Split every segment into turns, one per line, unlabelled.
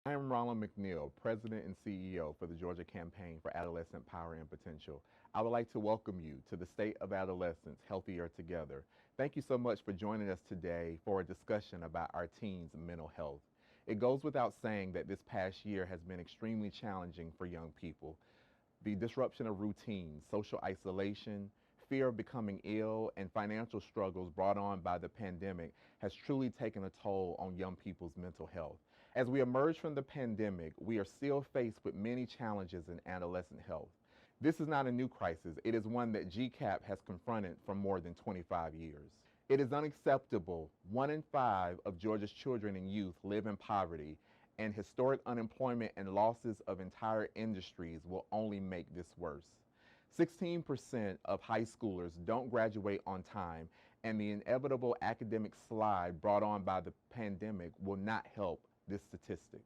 I am Ronald McNeil, President and CEO for the Georgia Campaign for Adolescent Power and Potential. I would like to welcome you to the State of Adolescents, Healthier Together. Thank you so much for joining us today for a discussion about our teens' mental health. It goes without saying that this past year has been extremely challenging for young people. The disruption of routines, social isolation, fear of becoming ill, and financial struggles brought on by the pandemic has truly taken a toll on young people's mental health. As we emerge from the pandemic, we are still faced with many challenges in adolescent health. This is not a new crisis. It is one that GCAPP has confronted for more than 25 years. It is unacceptable. 1 in 5 of Georgia's children and youth live in poverty, and historic unemployment and losses of entire industries will only make this worse. 16% of high schoolers don't graduate on time, and the inevitable academic slide brought on by the pandemic will not help this statistic.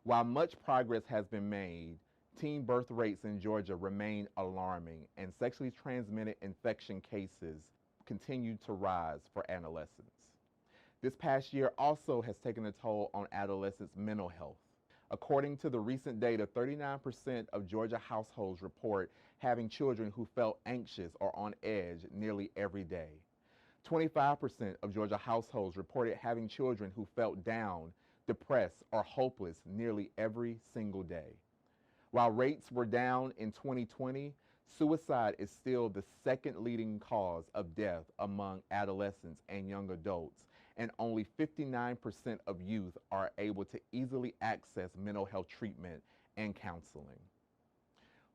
While much progress has been made, teen birth rates in Georgia remain alarming, and sexually transmitted infection cases continue to rise for adolescents. This past year also has taken a toll on adolescents' mental health. According to the recent data, 39% of Georgia households report having children who felt anxious or on edge nearly every day. 25% of Georgia households reported having children who felt down, depressed, or hopeless nearly every single day. While rates were down in 2020, suicide is still the second leading cause of death among adolescents and young adults, and only 59% of youth are able to easily access mental health treatment and counseling.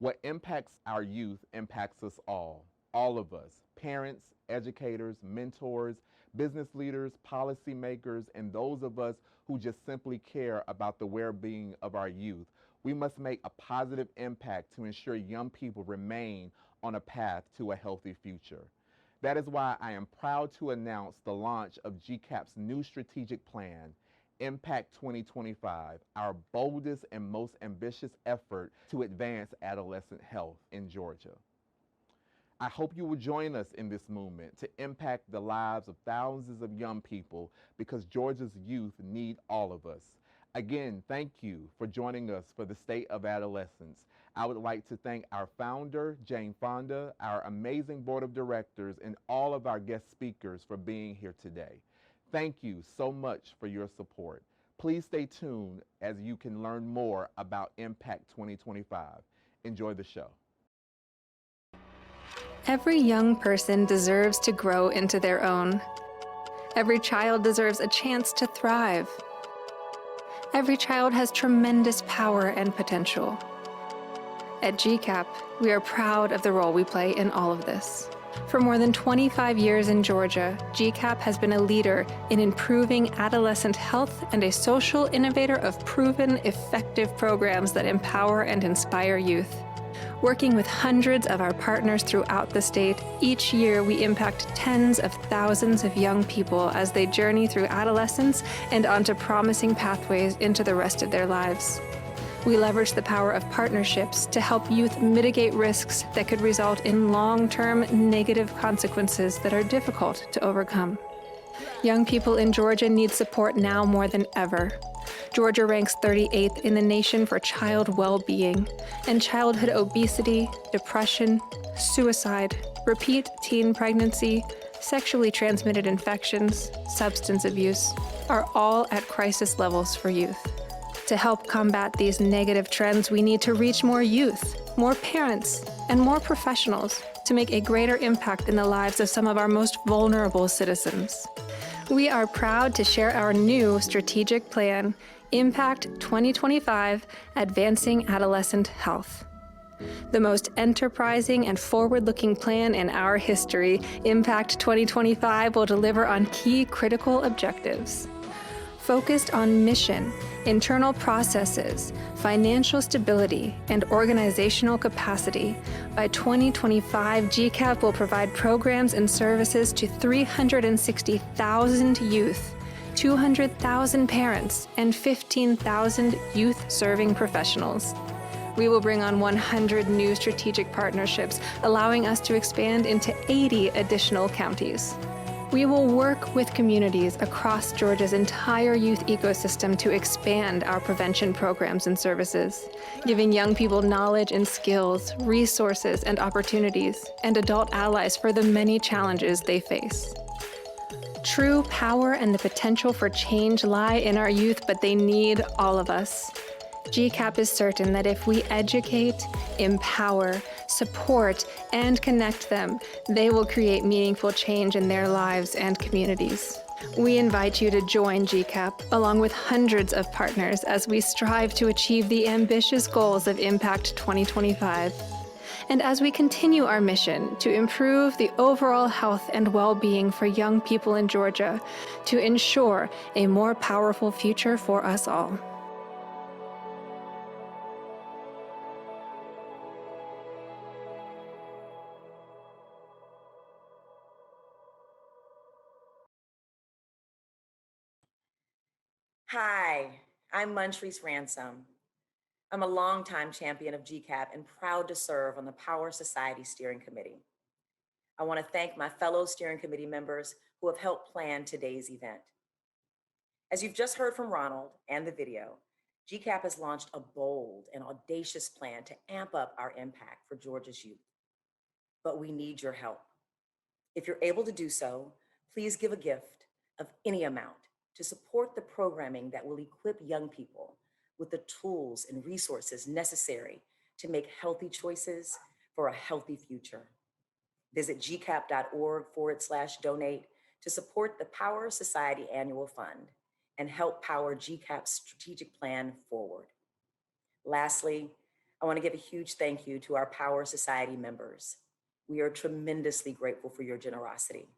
What impacts our youth impacts us all of us, parents, educators, mentors, business leaders, policymakers, and those of us who just simply care about the well-being of our youth. We must make a positive impact to ensure young people remain on a path to a healthy future. That is why I am proud to announce the launch of GCAPP's new strategic plan, Impact 2025, our boldest and most ambitious effort to advance adolescent health in Georgia. I hope you will join us in this movement to impact the lives of thousands of young people, because Georgia's youth need all of us. Again, thank you for joining us for the State of Adolescents. I would like to thank our founder, Jane Fonda, our amazing board of directors, and all of our guest speakers for being here today. Thank you so much for your support. Please stay tuned as you can learn more about Impact 2025. Enjoy the show.
Every young person deserves to grow into their own. Every child deserves a chance to thrive. Every child has tremendous power and potential. At GCAPP, we are proud of the role we play in all of this. For more than 25 years in Georgia, GCAPP has been a leader in improving adolescent health and a social innovator of proven, effective programs that empower and inspire youth. Working with hundreds of our partners throughout the state, each year we impact tens of thousands of young people as they journey through adolescence and onto promising pathways into the rest of their lives. We leverage the power of partnerships to help youth mitigate risks that could result in long-term negative consequences that are difficult to overcome. Young people in Georgia need support now more than ever. Georgia ranks 38th in the nation for child well-being, and childhood obesity, depression, suicide, repeat teen pregnancy, sexually transmitted infections, substance abuse are all at crisis levels for youth. To help combat these negative trends, we need to reach more youth, more parents, and more professionals to make a greater impact in the lives of some of our most vulnerable citizens. We are proud to share our new strategic plan, Impact 2025, Advancing Adolescent Health. The most enterprising and forward-looking plan in our history, Impact 2025 will deliver on key critical objectives. Focused on mission, internal processes, financial stability, and organizational capacity, by 2025, GCAPP will provide programs and services to 360,000 youth, 200,000 parents, and 15,000 youth-serving professionals. We will bring on 100 new strategic partnerships, allowing us to expand into 80 additional counties. We will work with communities across Georgia's entire youth ecosystem to expand our prevention programs and services, giving young people knowledge and skills, resources and opportunities, and adult allies for the many challenges they face. True power and the potential for change lie in our youth, but they need all of us. GCAPP is certain that if we educate, empower, support, and connect them, they will create meaningful change in their lives and communities. We invite you to join GCAPP along with hundreds of partners as we strive to achieve the ambitious goals of Impact 2025. And as we continue our mission to improve the overall health and well-being for young people in Georgia to ensure a more powerful future for us all.
Hi, I'm Montrese Ransom. I'm a longtime champion of GCAPP and proud to serve on the Power Society Steering Committee. I want to thank my fellow steering committee members who have helped plan today's event. As you've just heard from Ronald and the video, GCAPP has launched a bold and audacious plan to amp up our impact for Georgia's youth. But we need your help. If you're able to do so, please give a gift of any amount to support the programming that will equip young people with the tools and resources necessary to make healthy choices for a healthy future. Visit gcap.org/donate to support the Power Society Annual Fund and help power GCAPP's strategic plan forward. Lastly, I want to give a huge thank you to our Power Society members. We are tremendously grateful for your generosity.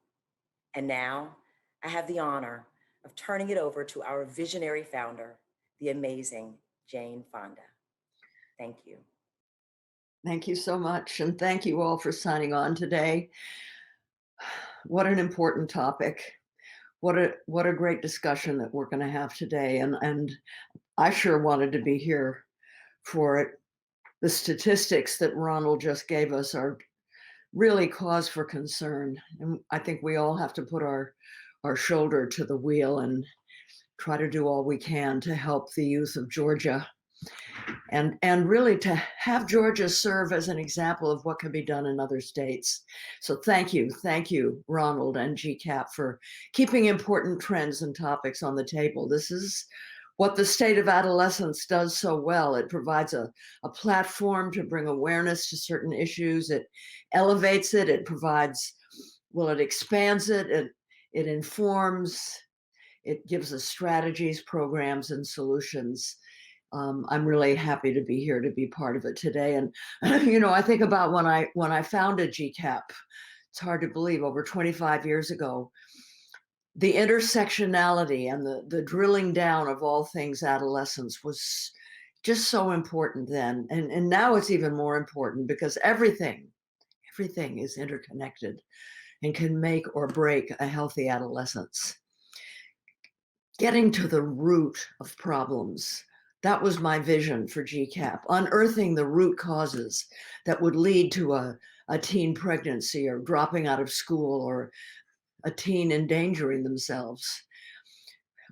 And now I have the honor of turning it over to our visionary founder, the amazing Jane Fonda. Thank you.
Thank you so much. And thank you all for signing on today. What an important topic. What a great discussion that we're going to have today. And I sure wanted to be here for it. The statistics that Ronald just gave us are really cause for concern. And I think we all have to put our shoulder to the wheel and try to do all we can to help the youth of Georgia and really to have Georgia serve as an example of what can be done in other states. So thank you, Ronald and GCAPP, for keeping important trends and topics on the table. This is what the state of adolescence does so well. It provides a platform to bring awareness to certain issues. It elevates it, it expands it, it informs, it gives us strategies, programs, and solutions. I'm really happy to be here to be part of it today. And I think about when I founded GCAPP, it's hard to believe, over 25 years ago, the intersectionality and the drilling down of all things adolescence was just so important then. And now it's even more important because everything is interconnected and can make or break a healthy adolescence. Getting to the root of problems, that was my vision for GCAPP, unearthing the root causes that would lead to a teen pregnancy or dropping out of school or a teen endangering themselves.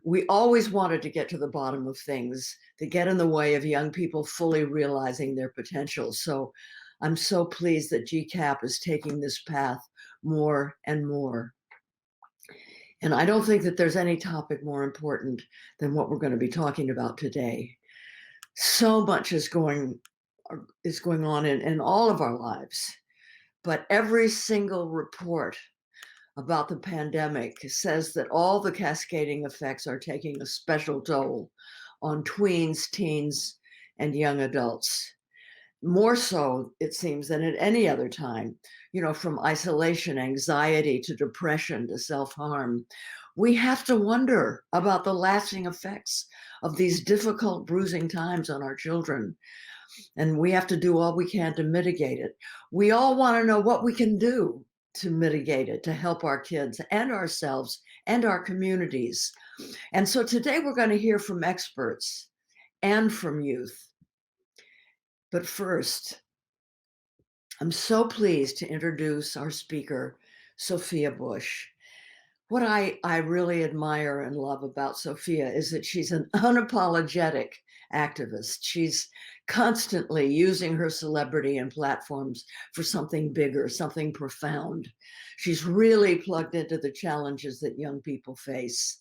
We always wanted to get to the bottom of things that get in the way of young people fully realizing their potential. So I'm so pleased that GCAPP is taking this path more and more. And I don't think that there's any topic more important than what we're going to be talking about today. So much is going on in all of our lives, but every single report about the pandemic says that all the cascading effects are taking a special toll on tweens, teens, and young adults. More so, it seems, than at any other time, from isolation, anxiety, to depression, to self-harm. We have to wonder about the lasting effects of these difficult, bruising times on our children. And we have to do all we can to mitigate it. We all want to know what we can do to mitigate it, to help our kids and ourselves and our communities. And so today we're going to hear from experts and from youth. But first, I'm so pleased to introduce our speaker, Sophia Bush. What I really admire and love about Sophia is that she's an unapologetic activist. She's constantly using her celebrity and platforms for something bigger, something profound. She's really plugged into the challenges that young people face.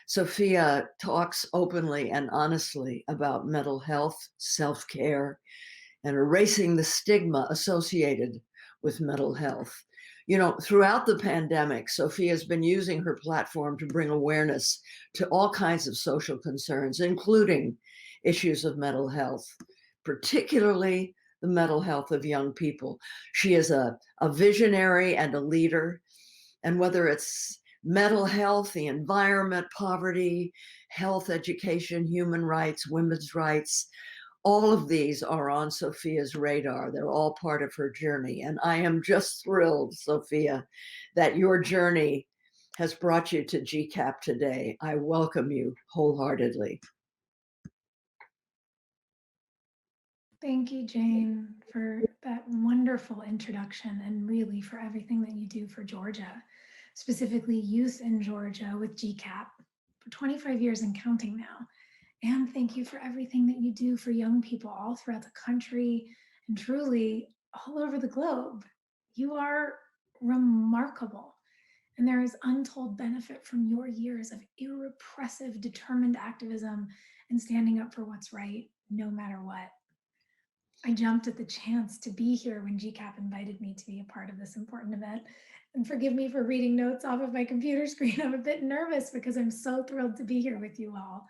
Sophia talks openly and honestly about mental health, self-care, and erasing the stigma associated with mental health. You know, throughout the pandemic, Sophia's been using her platform to bring awareness to all kinds of social concerns, including issues of mental health, particularly the mental health of young people. She is a visionary and a leader. And whether it's mental health, the environment, poverty, health, education, human rights, women's rights, all of these are on Sophia's radar. They're all part of her journey. And I am just thrilled, Sophia, that your journey has brought you to GCAPP today. I welcome you wholeheartedly.
Thank you, Jane, for that wonderful introduction and really for everything that you do for Georgia, specifically youth in Georgia with GCAPP for 25 years and counting now. And thank you for everything that you do for young people all throughout the country and truly all over the globe. You are remarkable. And there is untold benefit from your years of irrepressive, determined activism and standing up for what's right, no matter what. I jumped at the chance to be here when GCAPP invited me to be a part of this important event. And forgive me for reading notes off of my computer screen. I'm a bit nervous because I'm so thrilled to be here with you all.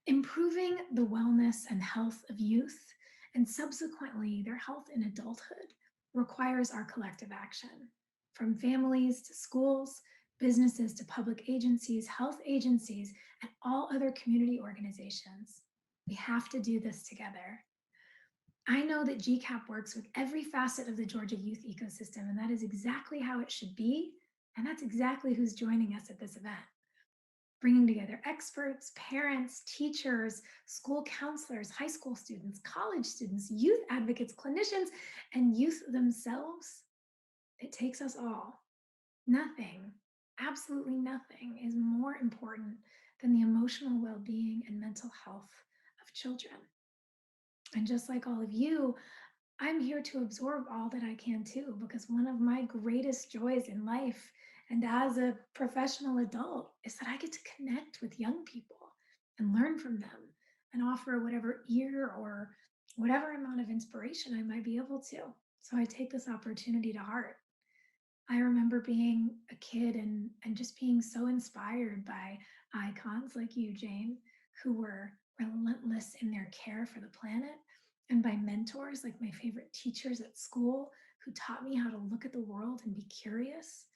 Improving the wellness and health of youth and subsequently their health in adulthood requires our collective action. From families to schools, businesses to public agencies, health agencies, and all other community organizations. We have to do this together. I know that GCAPP works with every facet of the Georgia youth ecosystem, and that is exactly how it should be. And that's exactly who's joining us at this event. Bringing together experts, parents, teachers, school counselors, high school students, college students, youth advocates, clinicians, and youth themselves. It takes us all. Nothing, absolutely nothing, is more important than the emotional well-being and mental health of children. And just like all of you, I'm here to absorb all that I can too, because one of my greatest joys in life and as a professional adult is that I get to connect with young people and learn from them and offer whatever ear or whatever amount of inspiration I might be able to. So I take this opportunity to heart. I remember being a kid and just being so inspired by icons like you, Jane, who were relentless in their care for the planet, and by mentors like my favorite teachers at school who taught me how to look at the world and be curious.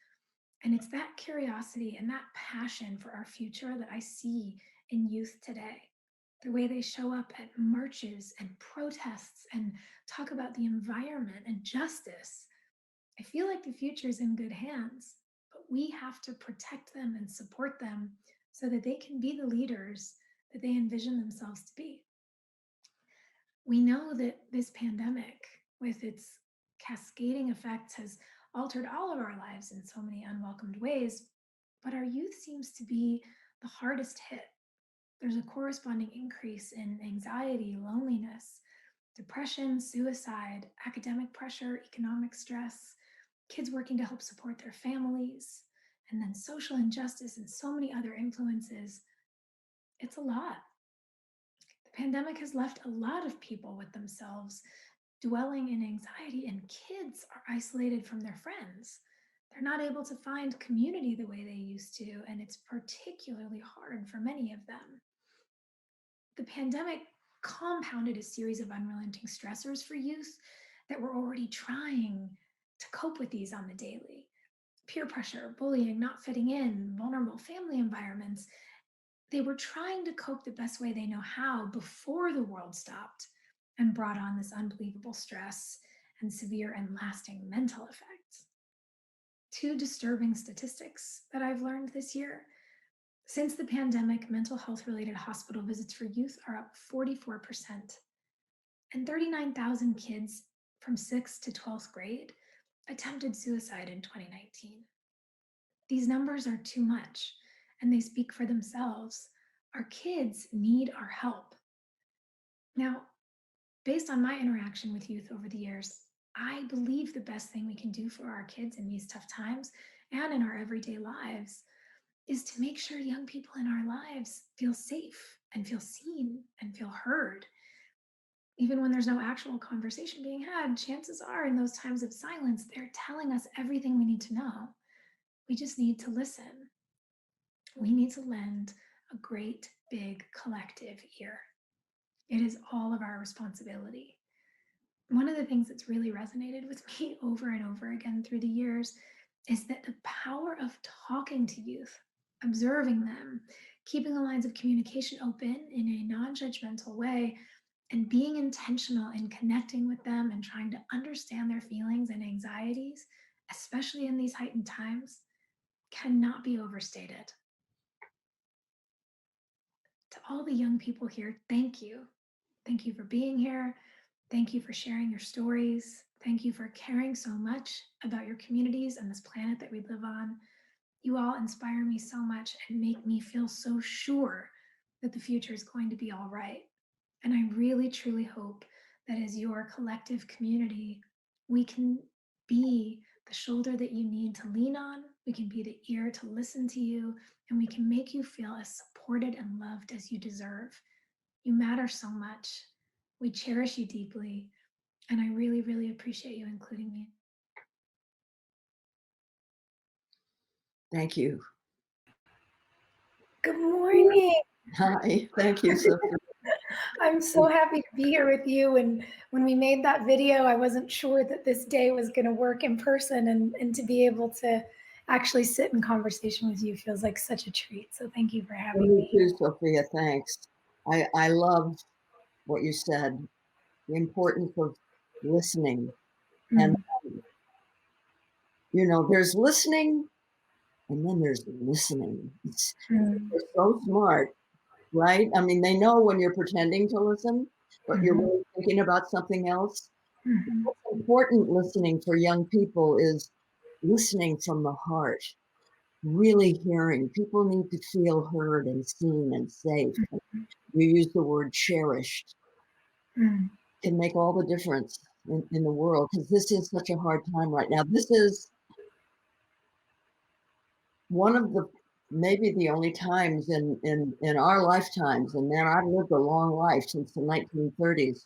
And it's that curiosity and that passion for our future that I see in youth today. The way they show up at marches and protests and talk about the environment and justice. I feel like the future is in good hands, but we have to protect them and support them so that they can be the leaders that they envision themselves to be. We know that this pandemic, with its cascading effects, has altered all of our lives in so many unwelcomed ways, but our youth seems to be the hardest hit. There's a corresponding increase in anxiety, loneliness, depression, suicide, academic pressure, economic stress, kids working to help support their families, and then social injustice and so many other influences. It's a lot. The pandemic has left a lot of people with themselves, dwelling in anxiety, and kids are isolated from their friends. They're not able to find community the way they used to, and it's particularly hard for many of them. The pandemic compounded a series of unrelenting stressors for youth that were already trying to cope with these on the daily. Peer pressure, bullying, not fitting in, vulnerable family environments. They were trying to cope the best way they know how before the world stopped and brought on this unbelievable stress and severe and lasting mental effects. Two disturbing statistics that I've learned this year. Since the pandemic, mental health related hospital visits for youth are up 44%, and 39,000 kids from 6th to 12th grade attempted suicide in 2019. These numbers are too much, and they speak for themselves. Our kids need our help. Now, based on my interaction with youth over the years, I believe the best thing we can do for our kids in these tough times and in our everyday lives is to make sure young people in our lives feel safe and feel seen and feel heard. Even when there's no actual conversation being had, chances are in those times of silence, they're telling us everything we need to know. We just need to listen. We need to lend a great big collective ear. It is all of our responsibility. One of the things that's really resonated with me over and over again through the years is that the power of talking to youth, observing them, keeping the lines of communication open in a non-judgmental way, and being intentional in connecting with them and trying to understand their feelings and anxieties, especially in these heightened times, cannot be overstated. To all the young people here, thank you. Thank you for being here. Thank you for sharing your stories. Thank you for caring so much about your communities and this planet that we live on. You all inspire me so much and make me feel so sure that the future is going to be all right. And I really, truly hope that as your collective community, we can be the shoulder that you need to lean on, we can be the ear to listen to you, and we can make you feel as supported and loved as you deserve. You matter so much. We cherish you deeply, and I really, really appreciate you including me.
Thank you.
Good morning.
Hi, thank you, Sophia.
I'm so happy to be here with you. And when we made that video, I wasn't sure that this day was going to work in person, and to be able to actually sit in conversation with you feels like such a treat. So thank you for having
Me
me.
too, Sophia, thanks. I love what you said, the importance of listening. And, you know, there's listening and then there's listening. They're so smart, right? I mean, they know when you're pretending to listen, but you're really thinking about something else. What's important listening for young people is listening from the heart, really hearing. People need to feel heard and seen and safe. You use the word cherished. Can make all the difference in the world, because this is such a hard time right now. This is one of the maybe the only times in our lifetimes, and man, I've lived a long life since the 1930s,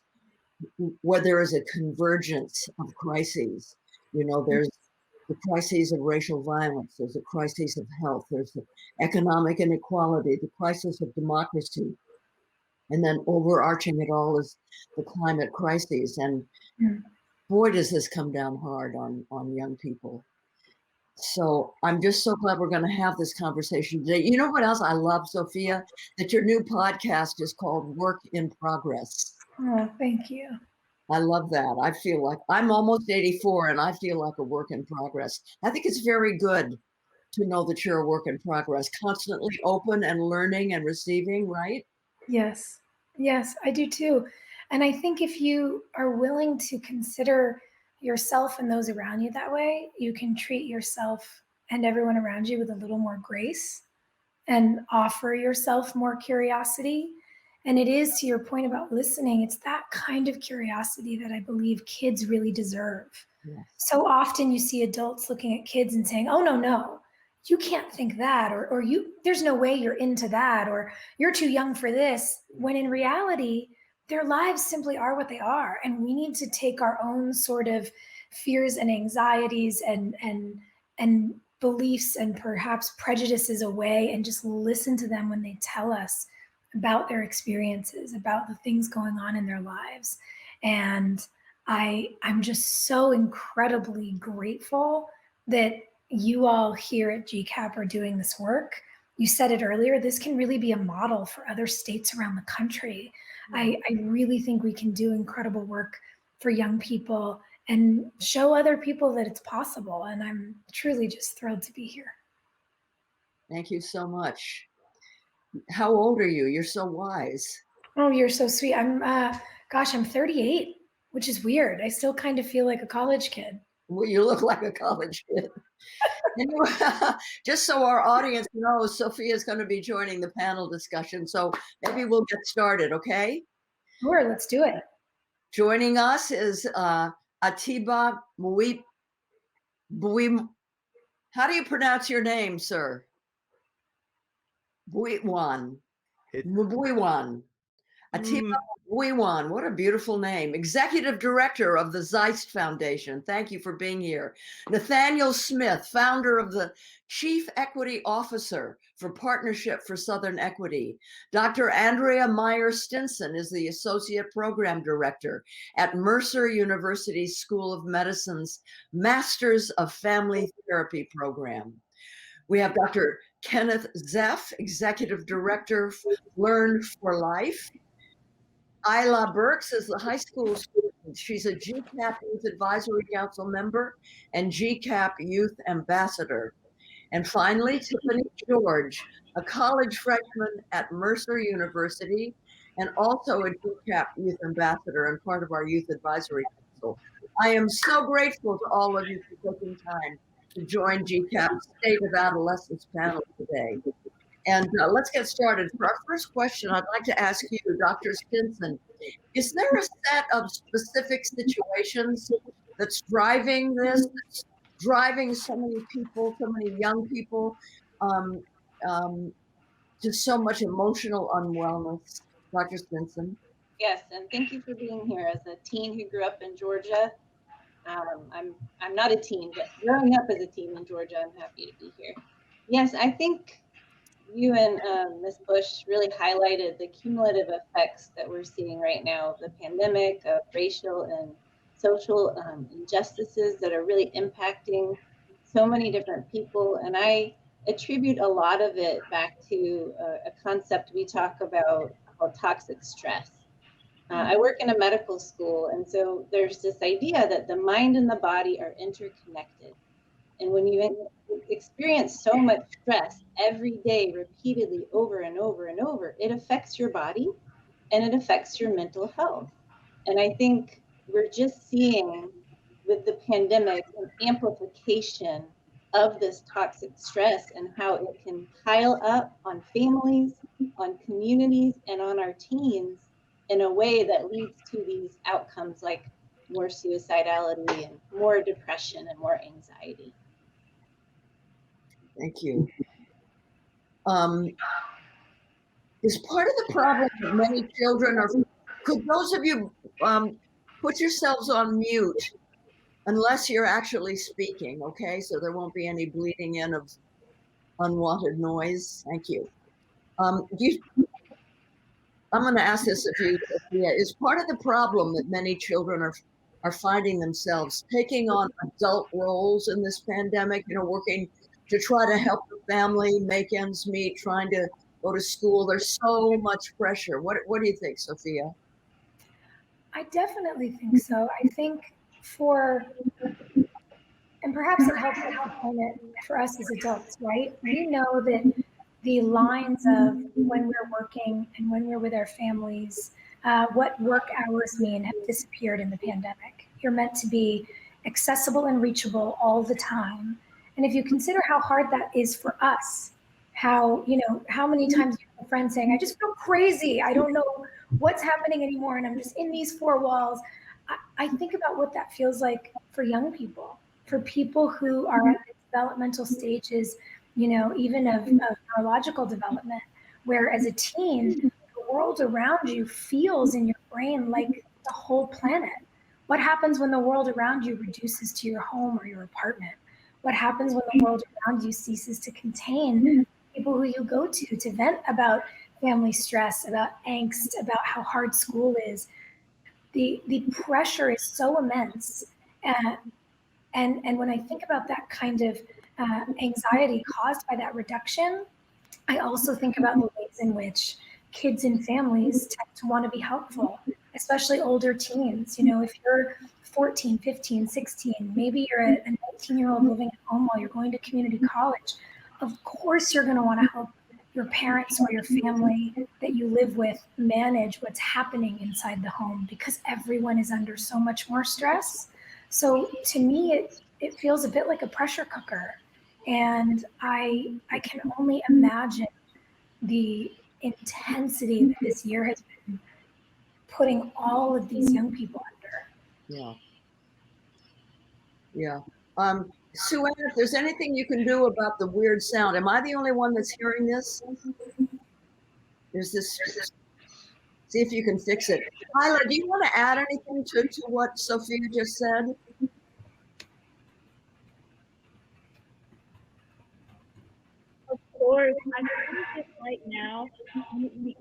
where there is a convergence of crises. You know, there's the crises of racial violence, there's a crisis of health, there's the economic inequality, the crisis of democracy, and then overarching it all is the climate crises. And boy, does this come down hard on young people. So I'm just so glad we're going to have this conversation today. You know what else I love, Sophia? That your new podcast is called Work in Progress.
Oh, thank you.
I love that. I feel like I'm almost 84 and I feel like a work in progress. I think it's very good to know that you're a work in progress, constantly open and learning and receiving, right?
Yes, yes, I do too. And I think if you are willing to consider yourself and those around you that way, you can treat yourself and everyone around you with a little more grace and offer yourself more curiosity. And it is, to your point about listening, it's that kind of curiosity that I believe kids really deserve.
Yes.
So often you see adults looking at kids and saying, oh, no, you can't think that, or you, there's no way you're into that, or you're too young for this, when in reality, their lives simply are what they are. And we need to take our own sort of fears and anxieties and beliefs and perhaps prejudices away and just listen to them when they tell us about their experiences, about the things going on in their lives. And I'm just so incredibly grateful that you all here at GCAPP are doing this work. You said it earlier, this can really be a model for other states around the country. I really think we can do incredible work for young people and show other people that it's possible. And I'm truly just thrilled to be here.
Thank you so much. How old are you? You're so wise.
Oh, you're so sweet. I'm 38, which is weird. I still kind of feel like a college kid.
Well, you look like a college kid. Anyway, just so our audience knows, Sophia is going to be joining the panel discussion. So maybe we'll get started, okay?
Sure, let's do it.
Joining us is Atiba Mui. How do you pronounce your name, sir? Buiwan. Atiba Buiwan, what a beautiful name. Executive Director of the Zeist Foundation. Thank you for being here. Nathaniel Smith, founder of the Chief Equity Officer for Partnership for Southern Equity. Dr. Andrea Meyer Stinson is the Associate Program Director at Mercer University School of Medicine's Masters of Family Therapy program. We have Dr. Kenneth Zeff, Executive Director for Learn for Life. Isla Burks is the high school student. She's a GCAPP Youth Advisory Council member and GCAPP Youth Ambassador. And finally, Tiffany George, a college freshman at Mercer University and also a GCAPP Youth Ambassador and part of our Youth Advisory Council. I am so grateful to all of you for taking time to join GCAPP's State of Adolescence panel today. And let's get started. For our first question, I'd like to ask you, Dr. Stinson, is there a set of specific situations that's driving this, that's driving so many people, so many young people, to so much emotional unwellness? Dr. Stinson?
Yes, and thank you for being here. As a teen who grew up in Georgia, I'm not a teen, but growing up as a teen in Georgia, I'm happy to be here. Yes, I think you and Ms. Bush really highlighted the cumulative effects that we're seeing right now of the pandemic, of racial and social injustices that are really impacting so many different people. And I attribute a lot of it back to a concept we talk about called toxic stress. I work in a medical school, and so there's this idea that the mind and the body are interconnected. And when you experience so much stress every day, repeatedly, over and over and over, it affects your body and it affects your mental health. And I think we're just seeing with the pandemic an amplification of this toxic stress and how it can pile up on families, on communities, and on our teens in a way that leads to these outcomes like more suicidality and more depression and more anxiety.
Thank you. Is part of the problem that many children are, could those of you put yourselves on mute unless you're actually speaking, okay? So there won't be any bleeding in of unwanted noise. Thank you. I'm going to ask this of you, Sophia. Is part of the problem that many children are finding themselves taking on adult roles in this pandemic, working to try to help the family make ends meet, trying to go to school? There's so much pressure. What do you think, Sophia?
I definitely think so. I think and perhaps it helps for us as adults, right? We know that the lines of when we're working and when we're with our families, what work hours mean have disappeared in the pandemic. You're meant to be accessible and reachable all the time. And if you consider how hard that is for us, how many times you have a friend saying, I just feel crazy. I don't know what's happening anymore. And I'm just in these four walls. I think about what that feels like for young people, for people who are at the developmental stages, even of neurological development, where as a teen, the world around you feels in your brain like the whole planet. What happens when the world around you reduces to your home or your apartment? What happens when the world around you ceases to contain people who you go to vent about family stress, about angst, about how hard school is? The pressure is so immense. And when I think about that kind of anxiety caused by that reduction, I also think about the ways in which kids and families tend to want to be helpful, especially older teens. If you're 14, 15, 16, maybe you're a 19-year-old living at home while you're going to community college, of course you're going to want to help your parents or your family that you live with manage what's happening inside the home, because everyone is under so much more stress. So to me, it feels a bit like a pressure cooker. And I can only imagine the intensity that this year has been putting all of these young people under.
Yeah. Sue Ann, if there's anything you can do about the weird sound, am I the only one that's hearing this? There's this, see if you can fix it. Hyla, do you want to add anything to what Sophia just said?
Of course, I think that right now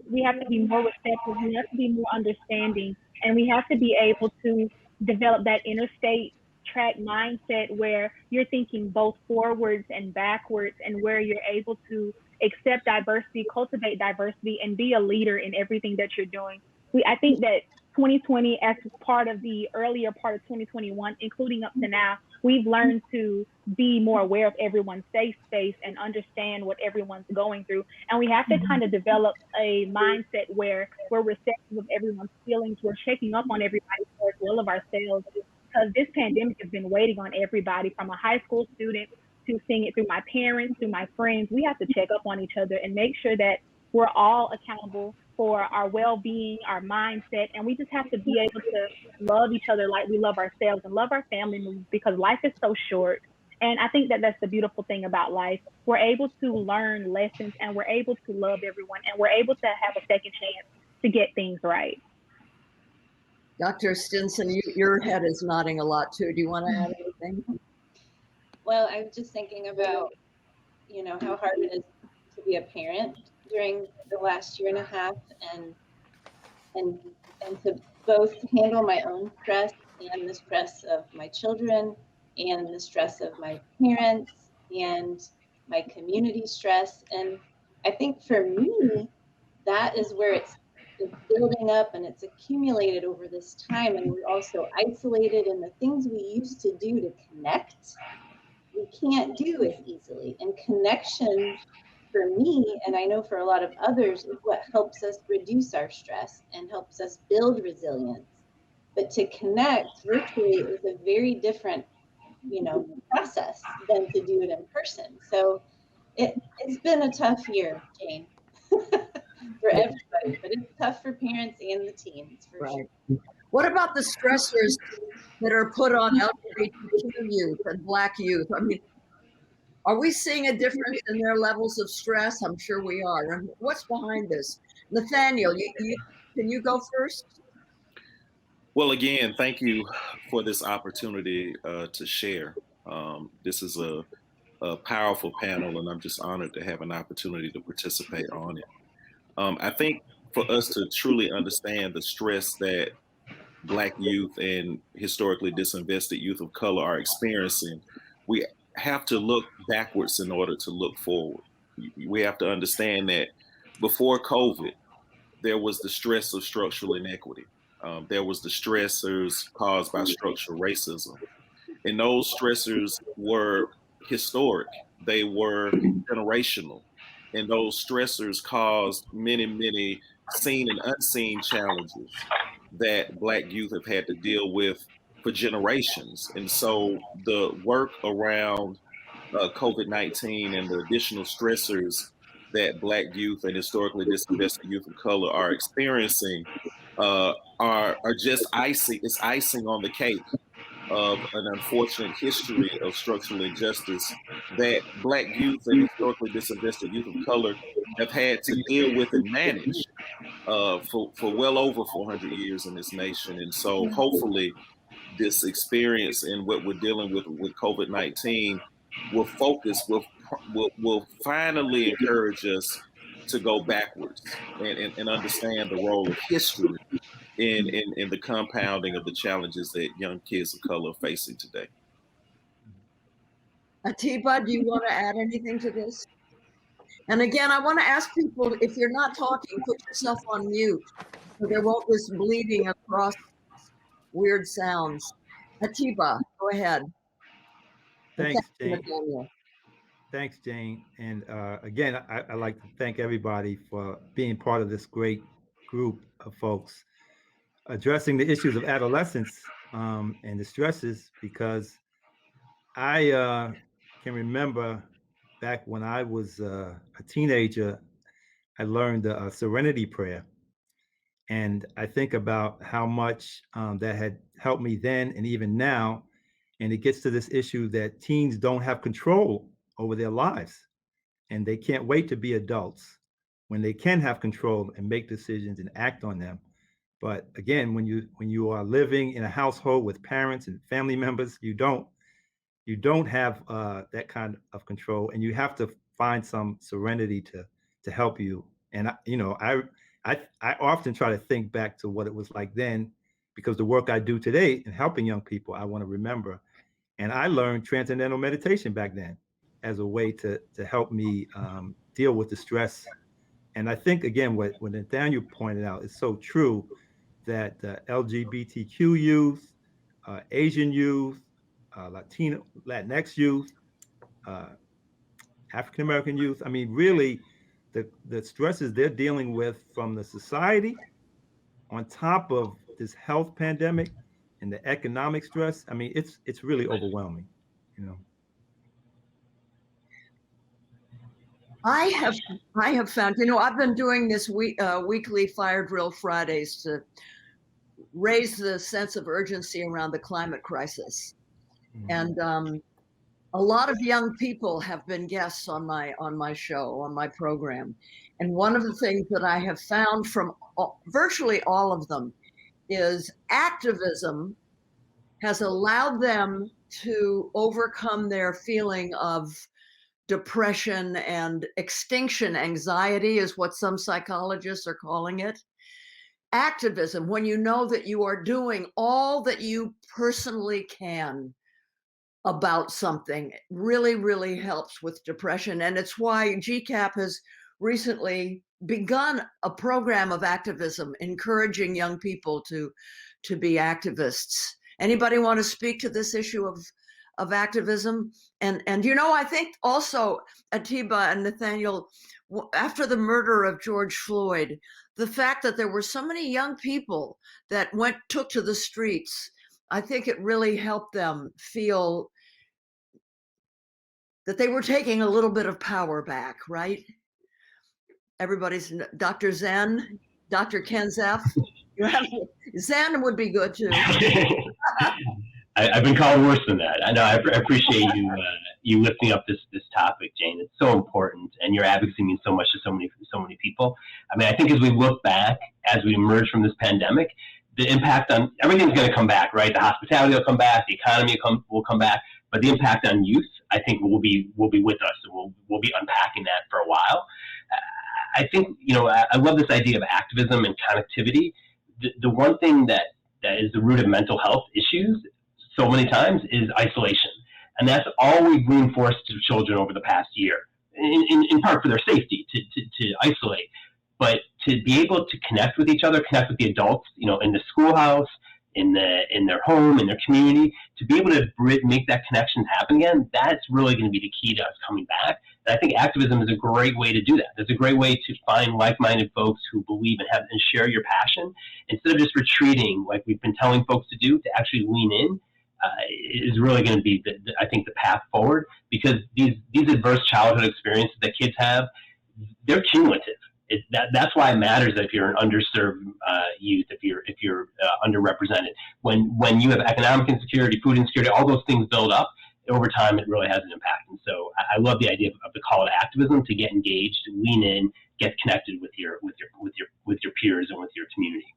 we have to be more receptive, we have to be more understanding, and we have to be able to develop that interstate track mindset where you're thinking both forwards and backwards, and where you're able to accept diversity, cultivate diversity, and be a leader in everything that you're doing. I think that 2020, as part of the earlier part of 2021, including up to now, we've learned to be more aware of everyone's safe space and understand what everyone's going through. And we have to kind of develop a mindset where we're receptive of everyone's feelings. We're checking up on everybody as well of ourselves, because this pandemic has been waiting on everybody, from a high school student to seeing it through my parents, through my friends. We have to check up on each other and make sure that we're all accountable for our well-being, our mindset, and we just have to be able to love each other like we love ourselves and love our family members, because life is so short. And I think that that's the beautiful thing about life. We're able to learn lessons, and we're able to love everyone, and we're able to have a second chance to get things right.
Dr. Stinson, your head is nodding a lot too. Do you want to add anything?
Well, I'm just thinking about, how hard it is to be a parent during the last year and a half, and to both handle my own stress and the stress of my children and the stress of my parents and my community stress. And I think for me, that is where it's building up and it's accumulated over this time. And we're also isolated, and the things we used to do to connect, we can't do as easily. And connection, for me, and I know for a lot of others, is what helps us reduce our stress and helps us build resilience. But to connect virtually is a very different, process than to do it in person. So it's been a tough year, Jane, for everybody, but it's tough for parents and the teens, for sure.
What about the stressors that are put on LGBTQ youth and Black youth? I mean, are we seeing a difference in their levels of stress? I'm sure we are. And what's behind this? Nathaniel, can you go first?
Well, again, thank you for this opportunity to share. This is a powerful panel, and I'm just honored to have an opportunity to participate on it. I think for us to truly understand the stress that Black youth and historically disinvested youth of color are experiencing, we have to look backwards in order to look forward. We have to understand that before COVID, there was the stress of structural inequity. There was the stressors caused by structural racism. And those stressors were historic. They were generational. And those stressors caused many, many seen and unseen challenges that Black youth have had to deal with for generations. And so the work around COVID-19 and the additional stressors that Black youth and historically disinvested youth of color are experiencing are just icing. It's icing on the cake of an unfortunate history of structural injustice that Black youth and historically disinvested youth of color have had to deal with and manage for well over 400 years in this nation. And so hopefully this experience and what we're dealing with COVID-19 will finally encourage us to go backwards and understand the role of history in the compounding of the challenges that young kids of color are facing today.
Atiba, do you want to add anything to this? And again, I want to ask people, if you're not talking, put yourself on mute so there won't this bleeding across weird sounds. Atiba, go ahead.
Thanks, Jane. Thanks, Jane. And again, I'd like to thank everybody for being part of this great group of folks addressing the issues of adolescence and the stresses, because I can remember back when I was a teenager, I learned the Serenity Prayer. And I think about how much that had helped me then and even now. And it gets to this issue that teens don't have control over their lives and they can't wait to be adults when they can have control and make decisions and act on them. But again, when you are living in a household with parents and family members, you don't have that kind of control, and you have to find some serenity to help you. And I often try to think back to what it was like then, because the work I do today in helping young people, I want to remember. And I learned transcendental meditation back then as a way to help me deal with the stress. And I think again, what Nathaniel pointed out is so true, that LGBTQ youth, Asian youth, Latino, Latinx youth, uh, African American youth. I mean, really, the stresses they're dealing with from the society, on top of this health pandemic and the economic stress. I mean, it's really overwhelming, you know.
I have found, I've been doing this weekly Fire Drill Fridays to raise the sense of urgency around the climate crisis. And a lot of young people have been guests on my show, on my program. And one of the things that I have found from virtually all of them is activism has allowed them to overcome their feeling of depression and extinction anxiety, is what some psychologists are calling it. Activism, when you know that you are doing all that you personally can about something, really, really helps with depression. And it's why GCAPP has recently begun a program of activism, encouraging young people to be activists. Anybody want to speak to this issue of activism? And I think also, Atiba and Nathaniel, after the murder of George Floyd, the fact that there were so many young people that took to the streets, I think it really helped them feel that they were taking a little bit of power back, right? Everybody's Dr. Zen, Dr. Kenzef. Zen would be good too.
I've been called worse than that. I know. I appreciate you lifting up this topic, Jane. It's so important, and your advocacy means so much to so many people. I mean, I think as we look back, as we emerge from this pandemic, the impact on everything's going to come back, right? The hospitality will come back, the economy will come back, but the impact on youth, I think, will be with us, and we'll be unpacking that for a while. I think I love this idea of activism and connectivity. The one thing that is the root of mental health issues so many times is isolation. And that's all we've reinforced to children over the past year, in part for their safety, to isolate. But to be able to connect with each other, connect with the adults, in the schoolhouse, in their home, in their community, to be able to make that connection happen again, that's really going to be the key to us coming back. And I think activism is a great way to do that. It's a great way to find like-minded folks who believe and share your passion. Instead of just retreating like we've been telling folks to do, to actually lean in, is really going to be, I think, the path forward, because these adverse childhood experiences that kids have, they're cumulative. That's why it matters that if you're an underserved youth, if you're underrepresented, when you have economic insecurity, food insecurity, all those things build up over time. It really has an impact. And so I love the idea of the call to activism, to get engaged, to lean in, get connected with your peers and with your community.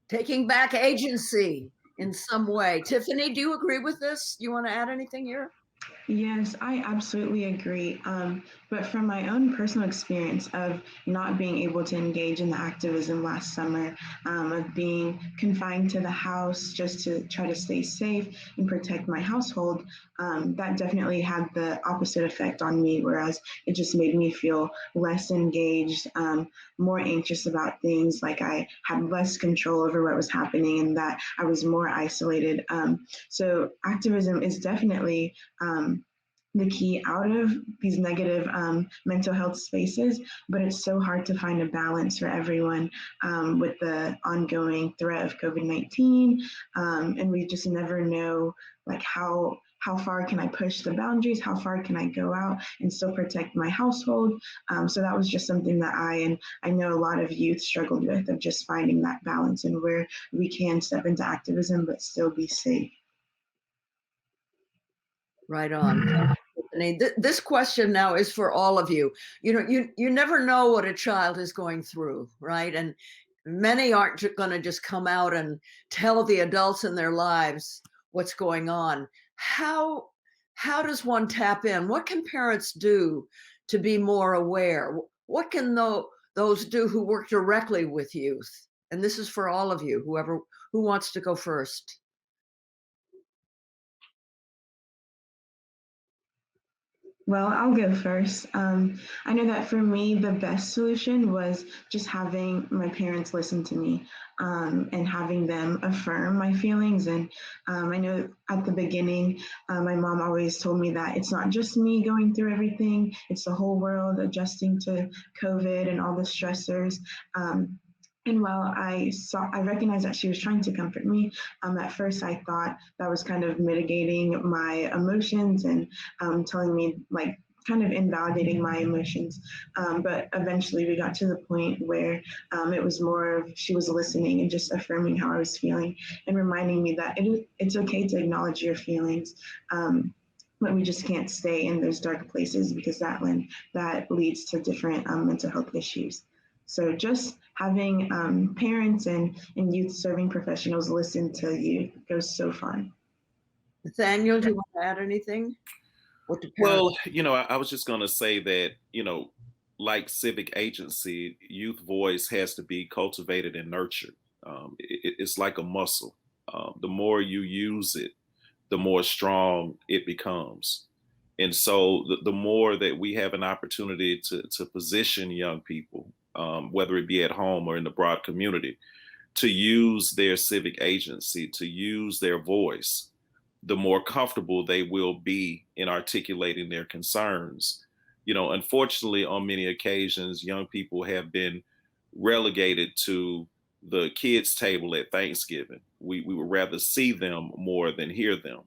Taking back agency in some way. Tiffany, do you agree with this? You want to add anything here?
Yes, I absolutely agree. But from my own personal experience of not being able to engage in the activism last summer, of being confined to the house just to try to stay safe and protect my household, that definitely had the opposite effect on me, whereas it just made me feel less engaged, more anxious about things, like I had less control over what was happening and that I was more isolated. So activism is definitely the key out of these negative mental health spaces, but it's so hard to find a balance for everyone with the ongoing threat of COVID-19, and we just never know like how how far can I push the boundaries? How far can I go out and still protect my household? So that was just something that I know a lot of youth struggled with, of just finding that balance and where we can step into activism but still be safe.
Right on. This question now is for all of you. You know, you never know what a child is going through, right? And many aren't going to just come out and tell the adults in their lives what's going on. How does one tap in? What can parents do to be more aware? What can those do who work directly with youth? And this is for all of you, who wants to go first.
Well, I'll go first. I know that for me, the best solution was just having my parents listen to me, and having them affirm my feelings. And I know at the beginning, my mom always told me that it's not just me going through everything, it's the whole world adjusting to COVID and all the stressors. And while I recognized that she was trying to comfort me, at first I thought that was kind of mitigating my emotions and telling me, like, kind of invalidating my emotions. But eventually we got to the point where it was more of she was listening and just affirming how I was feeling and reminding me that it's okay to acknowledge your feelings. But we just can't stay in those dark places, because that leads to different mental health issues. So just having parents and youth serving professionals listen to you goes so far.
Nathaniel, do you want to add anything?
Well, I was just going to say that, like civic agency, youth voice has to be cultivated and nurtured. It's like a muscle. The more you use it, the more strong it becomes. And so the more that we have an opportunity to position young people, whether it be at home or in the broad community, to use their civic agency, to use their voice, the more comfortable they will be in articulating their concerns. Unfortunately, on many occasions, young people have been relegated to the kids' table at Thanksgiving. We would rather see them more than hear them.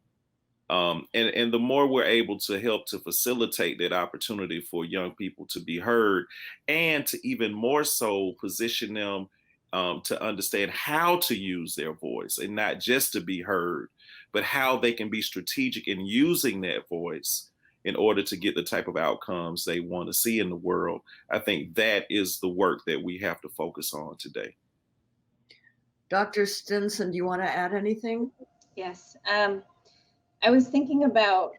And the more we're able to help to facilitate that opportunity for young people to be heard, and to even more so position them to understand how to use their voice, and not just to be heard, but how they can be strategic in using that voice in order to get the type of outcomes they want to see in the world. I think that is the work that we have to focus on today.
Dr. Stinson, do you want to add anything?
Yes. I was thinking about,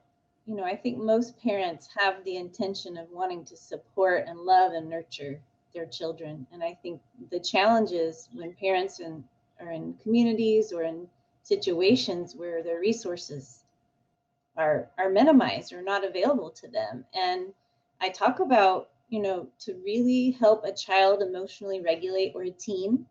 I think most parents have the intention of wanting to support and love and nurture their children. And I think the challenge is when parents are in communities or in situations where their resources are minimized or not available to them. And I talk about, to really help a child emotionally regulate, or a teen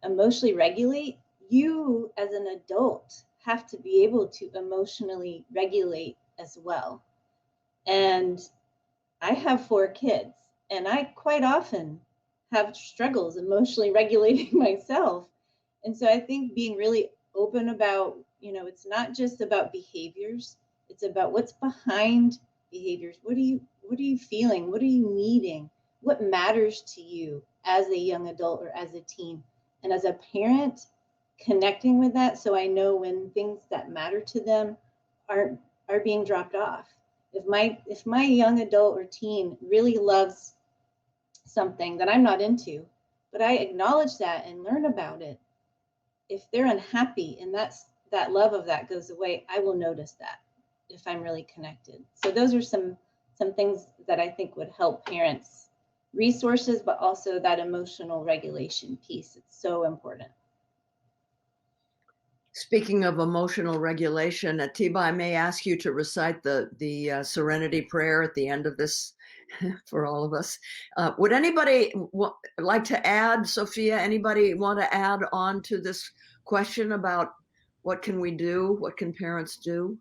emotionally regulate, you as an adult have to be able to emotionally regulate as well. And I have 4 kids, and I quite often have struggles emotionally regulating myself. And so I think being really open about, it's not just about behaviors, it's about what's behind behaviors. What are you feeling? What are you needing? What matters to you as a young adult or as a teen? And as a parent, connecting with that, so I know when things that matter to them are being dropped off. If my young adult or teen really loves something that I'm not into, but I acknowledge that and learn about it, if they're unhappy and that love of that goes away, I will notice that if I'm really connected. So those are some things that I think would help parents. Resources, but also that emotional regulation piece. It's so important.
Speaking of emotional regulation, Atiba, I may ask you to recite the Serenity Prayer at the end of this for all of us. Would anybody like to add, Sophia, anybody want to add on to this question about what can we do? What can parents do?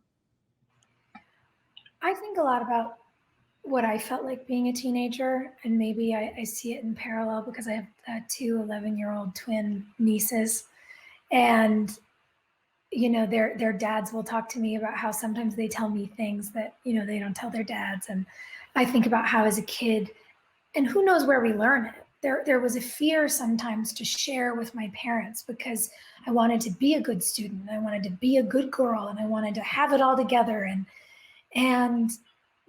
I think a lot about what I felt like being a teenager, and maybe I see it in parallel because I have 2 11-year-old twin nieces. And their dads will talk to me about how sometimes they tell me things that, they don't tell their dads. And I think about how as a kid, and who knows where we learn it, there was a fear sometimes to share with my parents because I wanted to be a good student. I wanted to be a good girl and I wanted to have it all together. And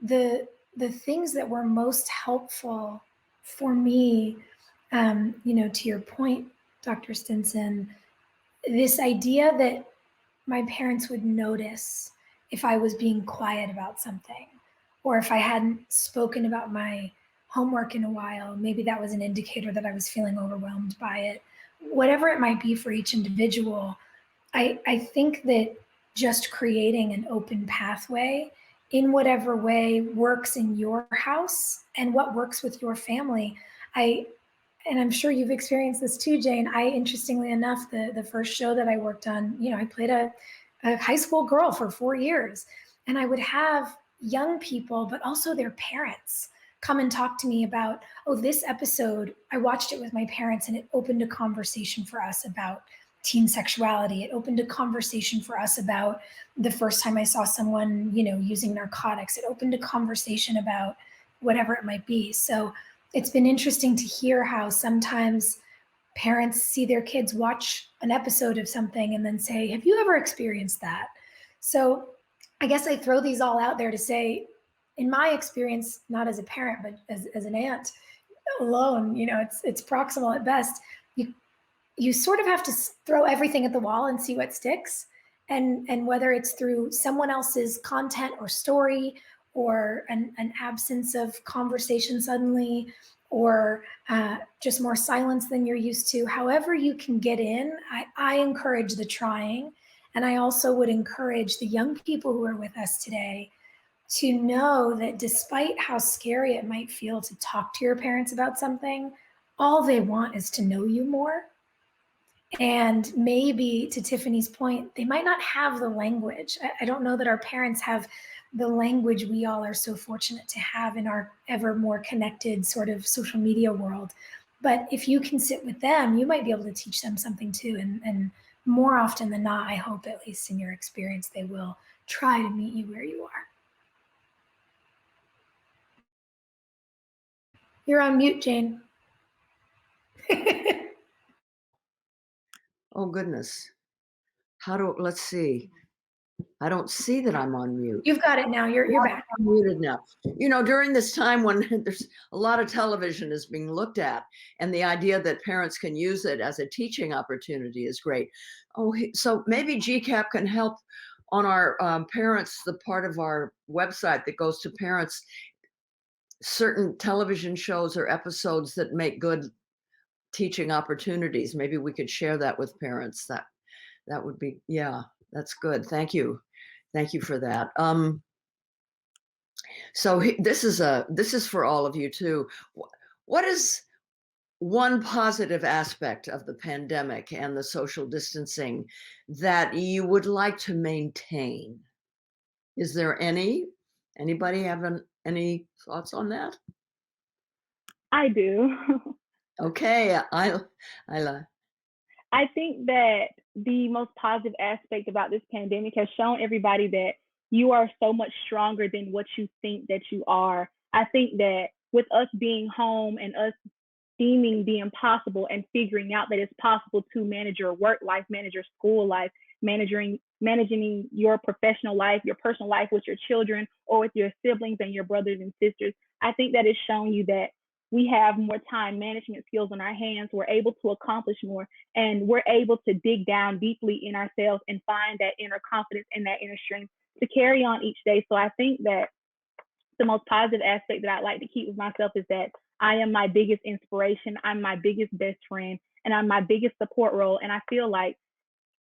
the things that were most helpful for me, to your point, Dr. Stinson, this idea that my parents would notice if I was being quiet about something, or if I hadn't spoken about my homework in a while, maybe that was an indicator that I was feeling overwhelmed by it. Whatever it might be for each individual, I think that just creating an open pathway in whatever way works in your house and what works with your family. And I'm sure you've experienced this too, Jane. Interestingly enough, the first show that I worked on, I played a high school girl for 4 years, and I would have young people, but also their parents, come and talk to me about, oh, this episode, I watched it with my parents and it opened a conversation for us about teen sexuality. It opened a conversation for us about the first time I saw someone, using narcotics. It opened a conversation about whatever it might be. So it's been interesting to hear how sometimes parents see their kids watch an episode of something and then say, have you ever experienced that? So I guess I throw these all out there to say, in my experience, not as a parent, but as an aunt alone, it's proximal at best. You sort of have to throw everything at the wall and see what sticks. And whether it's through someone else's content or story, or an absence of conversation suddenly, or just more silence than you're used to, however you can get in, I encourage the trying. And I also would encourage the young people who are with us today to know that despite how scary it might feel to talk to your parents about something, all they want is to know you more. And maybe, to Tiffany's point, they might not have the language. I don't know that our parents have the language we all are so fortunate to have in our ever more connected sort of social media world. But if you can sit with them, you might be able to teach them something too. And more often than not, I hope, at least in your experience, they will try to meet you where you are. You're on mute, Jane.
Oh, goodness. Let's see. I don't see that I'm on mute.
You've got it now. You're back.
I'm muted now. During this time when there's a lot of television is being looked at, and the idea that parents can use it as a teaching opportunity is great. Oh, so maybe GCAPP can help on our parents, the part of our website that goes to parents, certain television shows or episodes that make good teaching opportunities. Maybe we could share that with parents. That would be, yeah, that's good. Thank you. Thank you for that. So this is for all of you too. What is one positive aspect of the pandemic and the social distancing that you would like to maintain? Is there anybody having any thoughts on that?
I do.
Okay, I
think that the most positive aspect about this pandemic has shown everybody that you are so much stronger than what you think that you are. I think that with us being home and us deeming the impossible and figuring out that it's possible to manage your work life, manage your school life, managing your professional life, your personal life with your children or with your siblings and your brothers and sisters, I think that it's shown you that we have more time management skills in our hands. We're able to accomplish more, and we're able to dig down deeply in ourselves and find that inner confidence and that inner strength to carry on each day. So I think that the most positive aspect that I'd like to keep with myself is that I am my biggest inspiration. I'm my biggest best friend, and I'm my biggest support role. And I feel like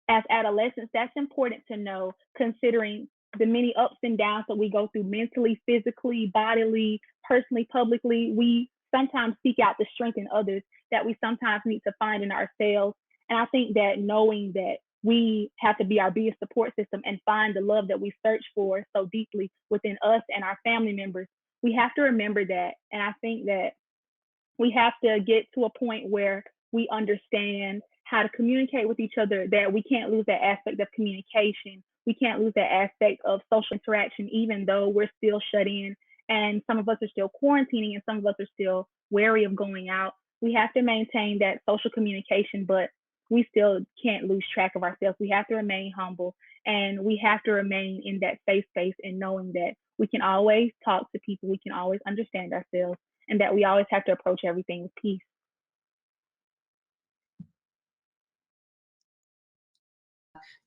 as adolescents, that's important to know, considering the many ups and downs that we go through mentally, physically, bodily, personally, publicly. We sometimes seek out the strength in others that we sometimes need to find in ourselves. And I think that knowing that we have to be our biggest support system and find the love that we search for so deeply within us and our family members, we have to remember that. And I think that we have to get to a point where we understand how to communicate with each other, that we can't lose that aspect of communication. We can't lose that aspect of social interaction, even though we're still shut in and some of us are still quarantining and some of us are still wary of going out. We have to maintain that social communication, but we still can't lose track of ourselves. We have to remain humble and we have to remain in that safe space and knowing that we can always talk to people, we can always understand ourselves, and that we always have to approach everything with peace.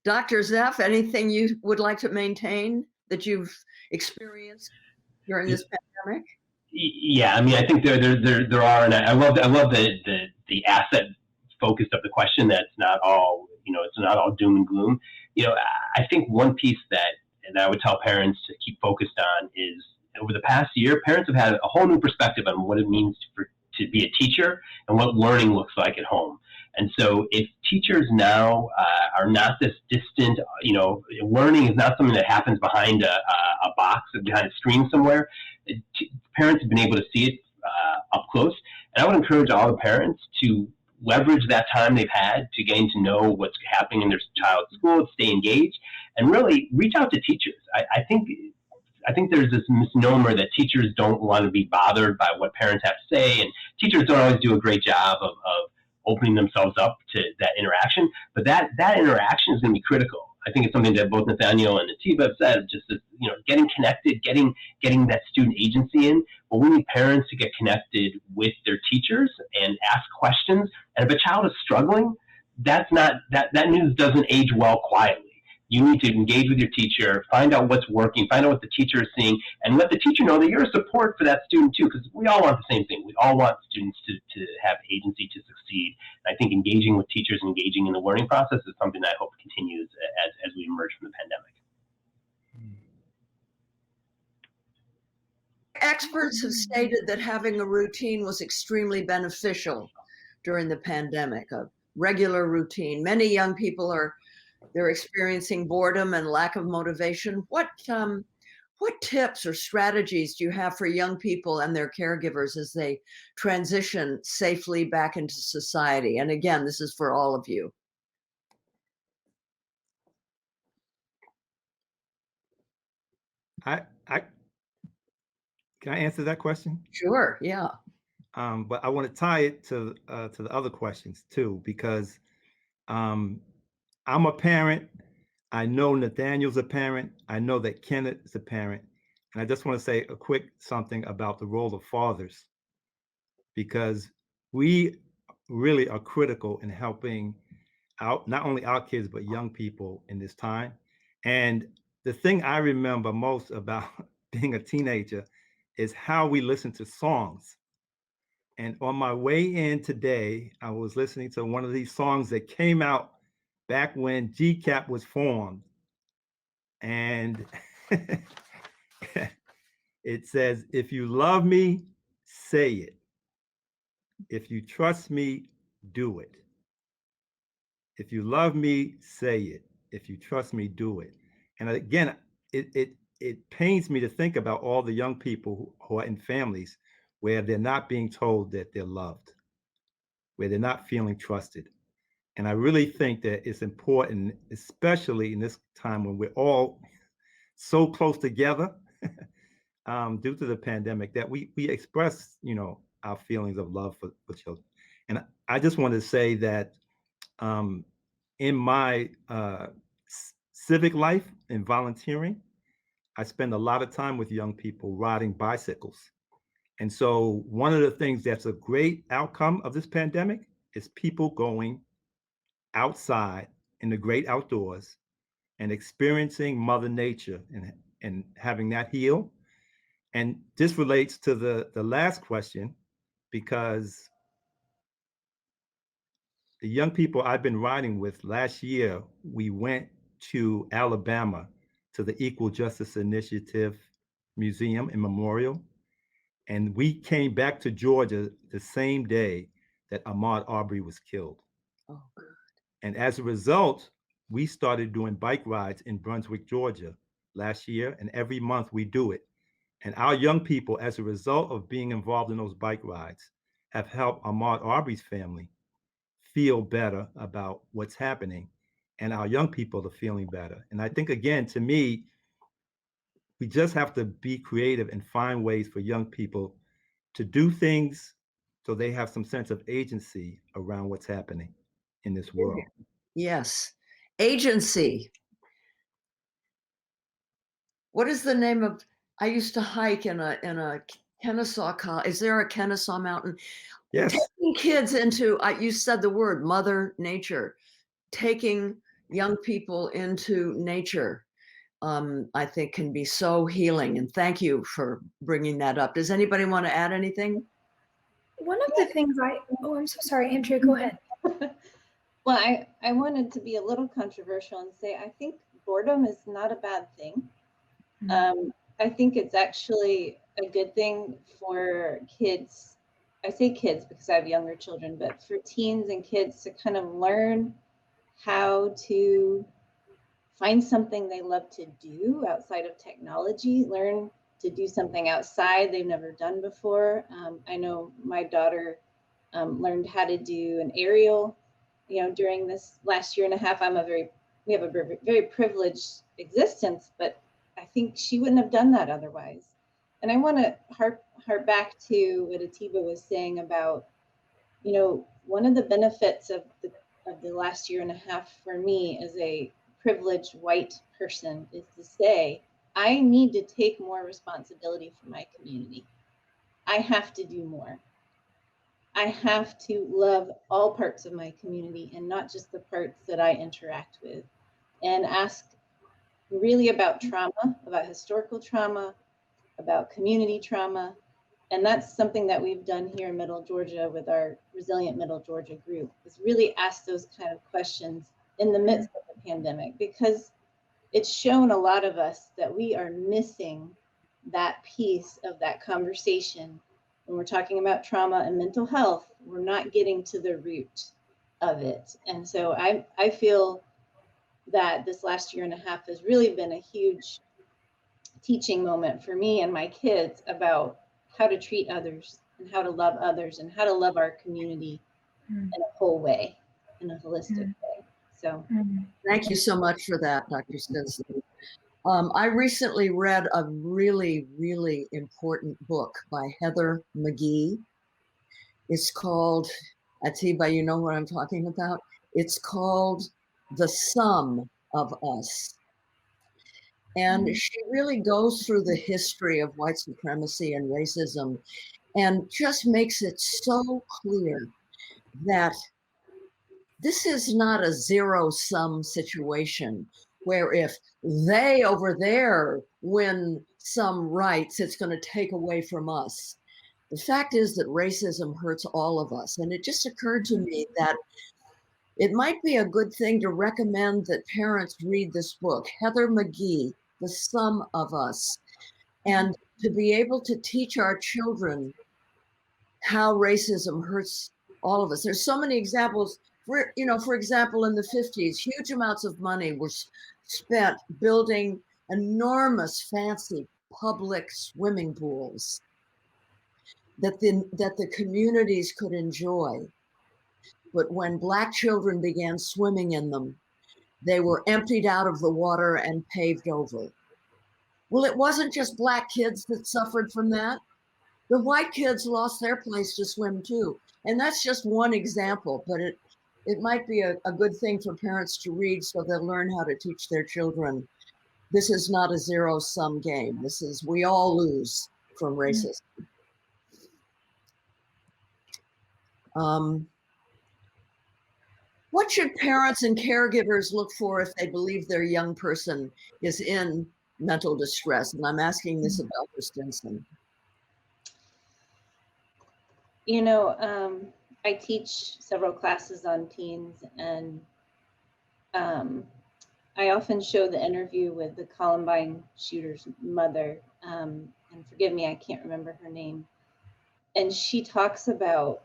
Dr. Zeff, anything you would like to maintain that you've experienced during this pandemic?
Yeah, I mean, I think there are, and I love the asset focused of the question. That's not all, it's not all doom and gloom. I think one piece that I would tell parents to keep focused on is over the past year, parents have had a whole new perspective on what it means to be a teacher and what learning looks like at home. And so if teachers now are not this distant, learning is not something that happens behind a box or behind a screen somewhere. Parents have been able to see it up close. And I would encourage all the parents to leverage that time they've had to gain to know what's happening in their child's school, stay engaged, and really reach out to teachers. I think there's this misnomer that teachers don't want to be bothered by what parents have to say, and teachers don't always do a great job of opening themselves up to that interaction. But that interaction is going to be critical. I think it's something that both Nathaniel and Atiba have said, just this, getting connected, getting that student agency in. But we need parents to get connected with their teachers and ask questions. And if a child is struggling, that news doesn't age well quietly. You need to engage with your teacher, find out what's working, find out what the teacher is seeing, and let the teacher know that you're a support for that student too, because we all want the same thing. We all want students to have agency to succeed. And I think engaging with teachers, engaging in the learning process is something that I hope continues as we emerge from the pandemic.
Experts have stated that having a routine was extremely beneficial during the pandemic, a regular routine. Many young people they're experiencing boredom and lack of motivation. What tips or strategies do you have for young people and their caregivers as they transition safely back into society? And again, this is for all of you.
Can I answer that question?
Sure, yeah.
But I want to tie it to the other questions too, because I'm a parent. I know Nathaniel's a parent. I know that Kenneth is a parent. And I just want to say a quick something about the role of fathers, because we really are critical in helping out not only our kids, but young people in this time. And the thing I remember most about being a teenager is how we listen to songs. And on my way in today, I was listening to one of these songs that came out back when GCAPP was formed. And it says, if you love me, say it. If you trust me, do it. If you love me, say it. If you trust me, do it. And again, it pains me to think about all the young people who are in families where they're not being told that they're loved, where they're not feeling trusted. And I really think that it's important, especially in this time when we're all so close together due to the pandemic, that we express, our feelings of love for children. And I just want to say that in my civic life and volunteering, I spend a lot of time with young people riding bicycles. And so one of the things that's a great outcome of this pandemic is people going outside in the great outdoors and experiencing Mother Nature and having that heal. And this relates to the last question, because the young people I've been riding with, last year, we went to Alabama to the Equal Justice Initiative Museum and Memorial. And we came back to Georgia the same day that Ahmaud Arbery was killed.
Oh, God.
And as a result, we started doing bike rides in Brunswick, Georgia last year. And every month we do it. And our young people, as a result of being involved in those bike rides, have helped Ahmaud Arbery's family feel better about what's happening, and our young people are feeling better. And I think, again, to me, we just have to be creative and find ways for young people to do things so they have some sense of agency around what's happening in this world.
Yes. Agency. What is the name of, I used to hike in a Kennesaw, is there a Kennesaw mountain?
Yes.
Taking kids into, you said the word, Mother Nature, taking young people into nature, I think can be so healing. And thank you for bringing that up. Does anybody want to add anything?
One of the things I'm so sorry, Andrea, go ahead.
Well, I wanted to be a little controversial and say I think boredom is not a bad thing. I think it's actually a good thing for kids. I say kids because I have younger children, but for teens and kids to kind of learn how to find something they love to do outside of technology, learn to do something outside they've never done before. I know my daughter learned how to do an aerial, during this last year and a half. We have a very privileged existence, but I think she wouldn't have done that otherwise. And I want to harp back to what Atiba was saying about, one of the benefits of the last year and a half for me as a privileged white person is to say, I need to take more responsibility for my community. I have to do more. I have to love all parts of my community and not just the parts that I interact with, and ask really about trauma, about historical trauma, about community trauma. And that's something that we've done here in Middle Georgia with our Resilient Middle Georgia group, is really ask those kind of questions in the midst of the pandemic, because it's shown a lot of us that we are missing that piece of that conversation. When we're talking about trauma and mental health, we're not getting to the root of it. And so I feel that this last year and a half has really been a huge teaching moment for me and my kids about how to treat others and how to love others and how to love our community in a whole way, in a holistic way. So
thank you so much for that, Dr. Stinson. I recently read a really, really important book by Heather McGhee. It's called, Atiba, you know what I'm talking about? It's called The Sum of Us. And she really goes through the history of white supremacy and racism and just makes it so clear that this is not a zero-sum situation where if they over there win some rights, it's going to take away from us. The fact is that racism hurts all of us. And it just occurred to me that it might be a good thing to recommend that parents read this book, Heather McGhee, The Sum of Us, and to be able to teach our children how racism hurts all of us. There's so many examples. For example, in the 50s, huge amounts of money were spent building enormous, fancy public swimming pools that the communities could enjoy. But when Black children began swimming in them, they were emptied out of the water and paved over. Well, it wasn't just Black kids that suffered from that. The white kids lost their place to swim too. And that's just one example, but it might be a good thing for parents to read so they'll learn how to teach their children. This is not a zero-sum game. We all lose from racism. What should parents and caregivers look for if they believe their young person is in mental distress? And I'm asking this of Dr. Stinson.
I teach several classes on teens, and I often show the interview with the Columbine shooter's mother, and forgive me, I can't remember her name. And she talks about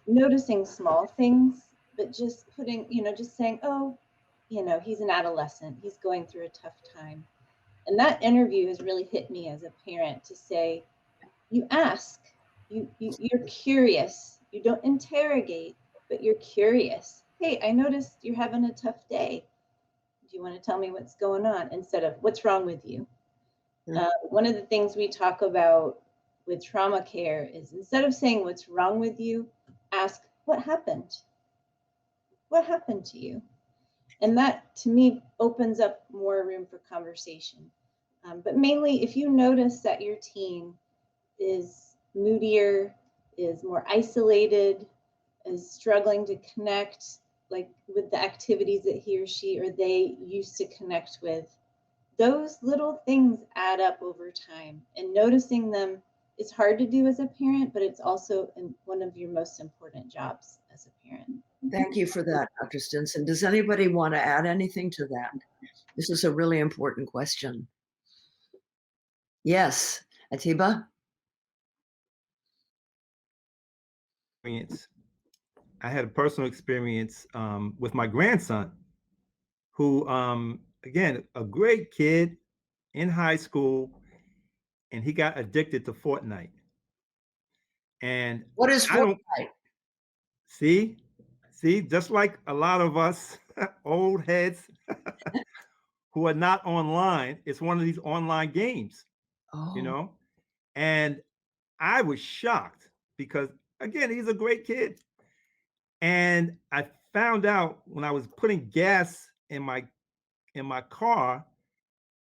noticing small things, but just just saying, oh, he's an adolescent, he's going through a tough time. And that interview has really hit me as a parent, to say, you ask, you're curious, you don't interrogate, but you're curious. Hey, I noticed you're having a tough day. Do you want to tell me what's going on? Instead of what's wrong with you? One of the things we talk about with trauma care is instead of saying what's wrong with you, ask what happened? What happened to you? And that to me opens up more room for conversation. But mainly if you notice that your teen is moodier, is more isolated, is struggling to connect like with the activities that he or she or they used to connect with, those little things add up over time, and noticing them is hard to do as a parent, but it's also one of your most important jobs as a parent.
Thank you for that, Dr. Stinson. Does anybody want to add anything to that? This is a really important question. Yes, Atiba?
I had a personal experience with my grandson, who, again, a great kid in high school, and he got addicted to Fortnite. And
what is Fortnite?
See, just like a lot of us old heads who are not online, it's one of these online games, you know? And I was shocked because, again, he's a great kid. And I found out when I was putting gas in my car,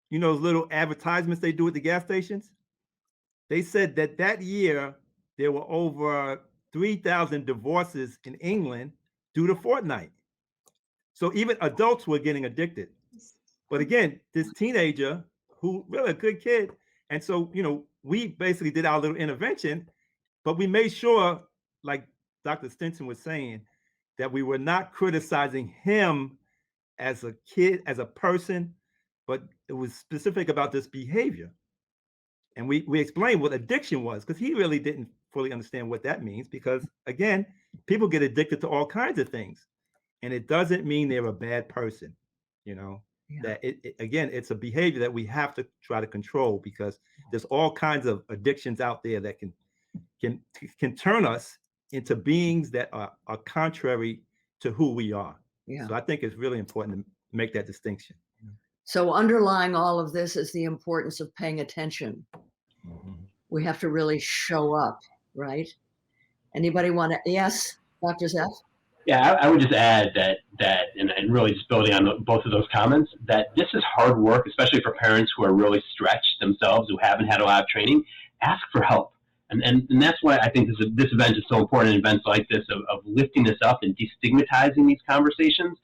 you know, those little advertisements they do at the gas stations. They said that year there were over 3,000 divorces in England due to Fortnite. So even adults were getting addicted. But again, this teenager who really a good kid. And so, you know, we basically did our little intervention, but we made sure, like Dr. Stinson was saying, that we were not criticizing him as a kid, as a person, but it was specific about this behavior. And we explained what addiction was, because he really didn't fully understand what that means, because again, people get addicted to all kinds of things. And it doesn't mean they're a bad person, you know, that again, it's a behavior that we have to try to control, because there's all kinds of addictions out there that can turn us into beings that are contrary to who we are. So I think it's really important to make that distinction.
So underlying all of this is the importance of paying attention. We have to really show up, right? Anybody want to? Yes, Dr. Zeff?
Yeah, I would just add that and really just building on both of those comments, that this is hard work, especially for parents who are really stretched themselves, who haven't had a lot of training. Ask for help. And that's why I think this event is so important, events like this, of lifting this up and destigmatizing these conversations.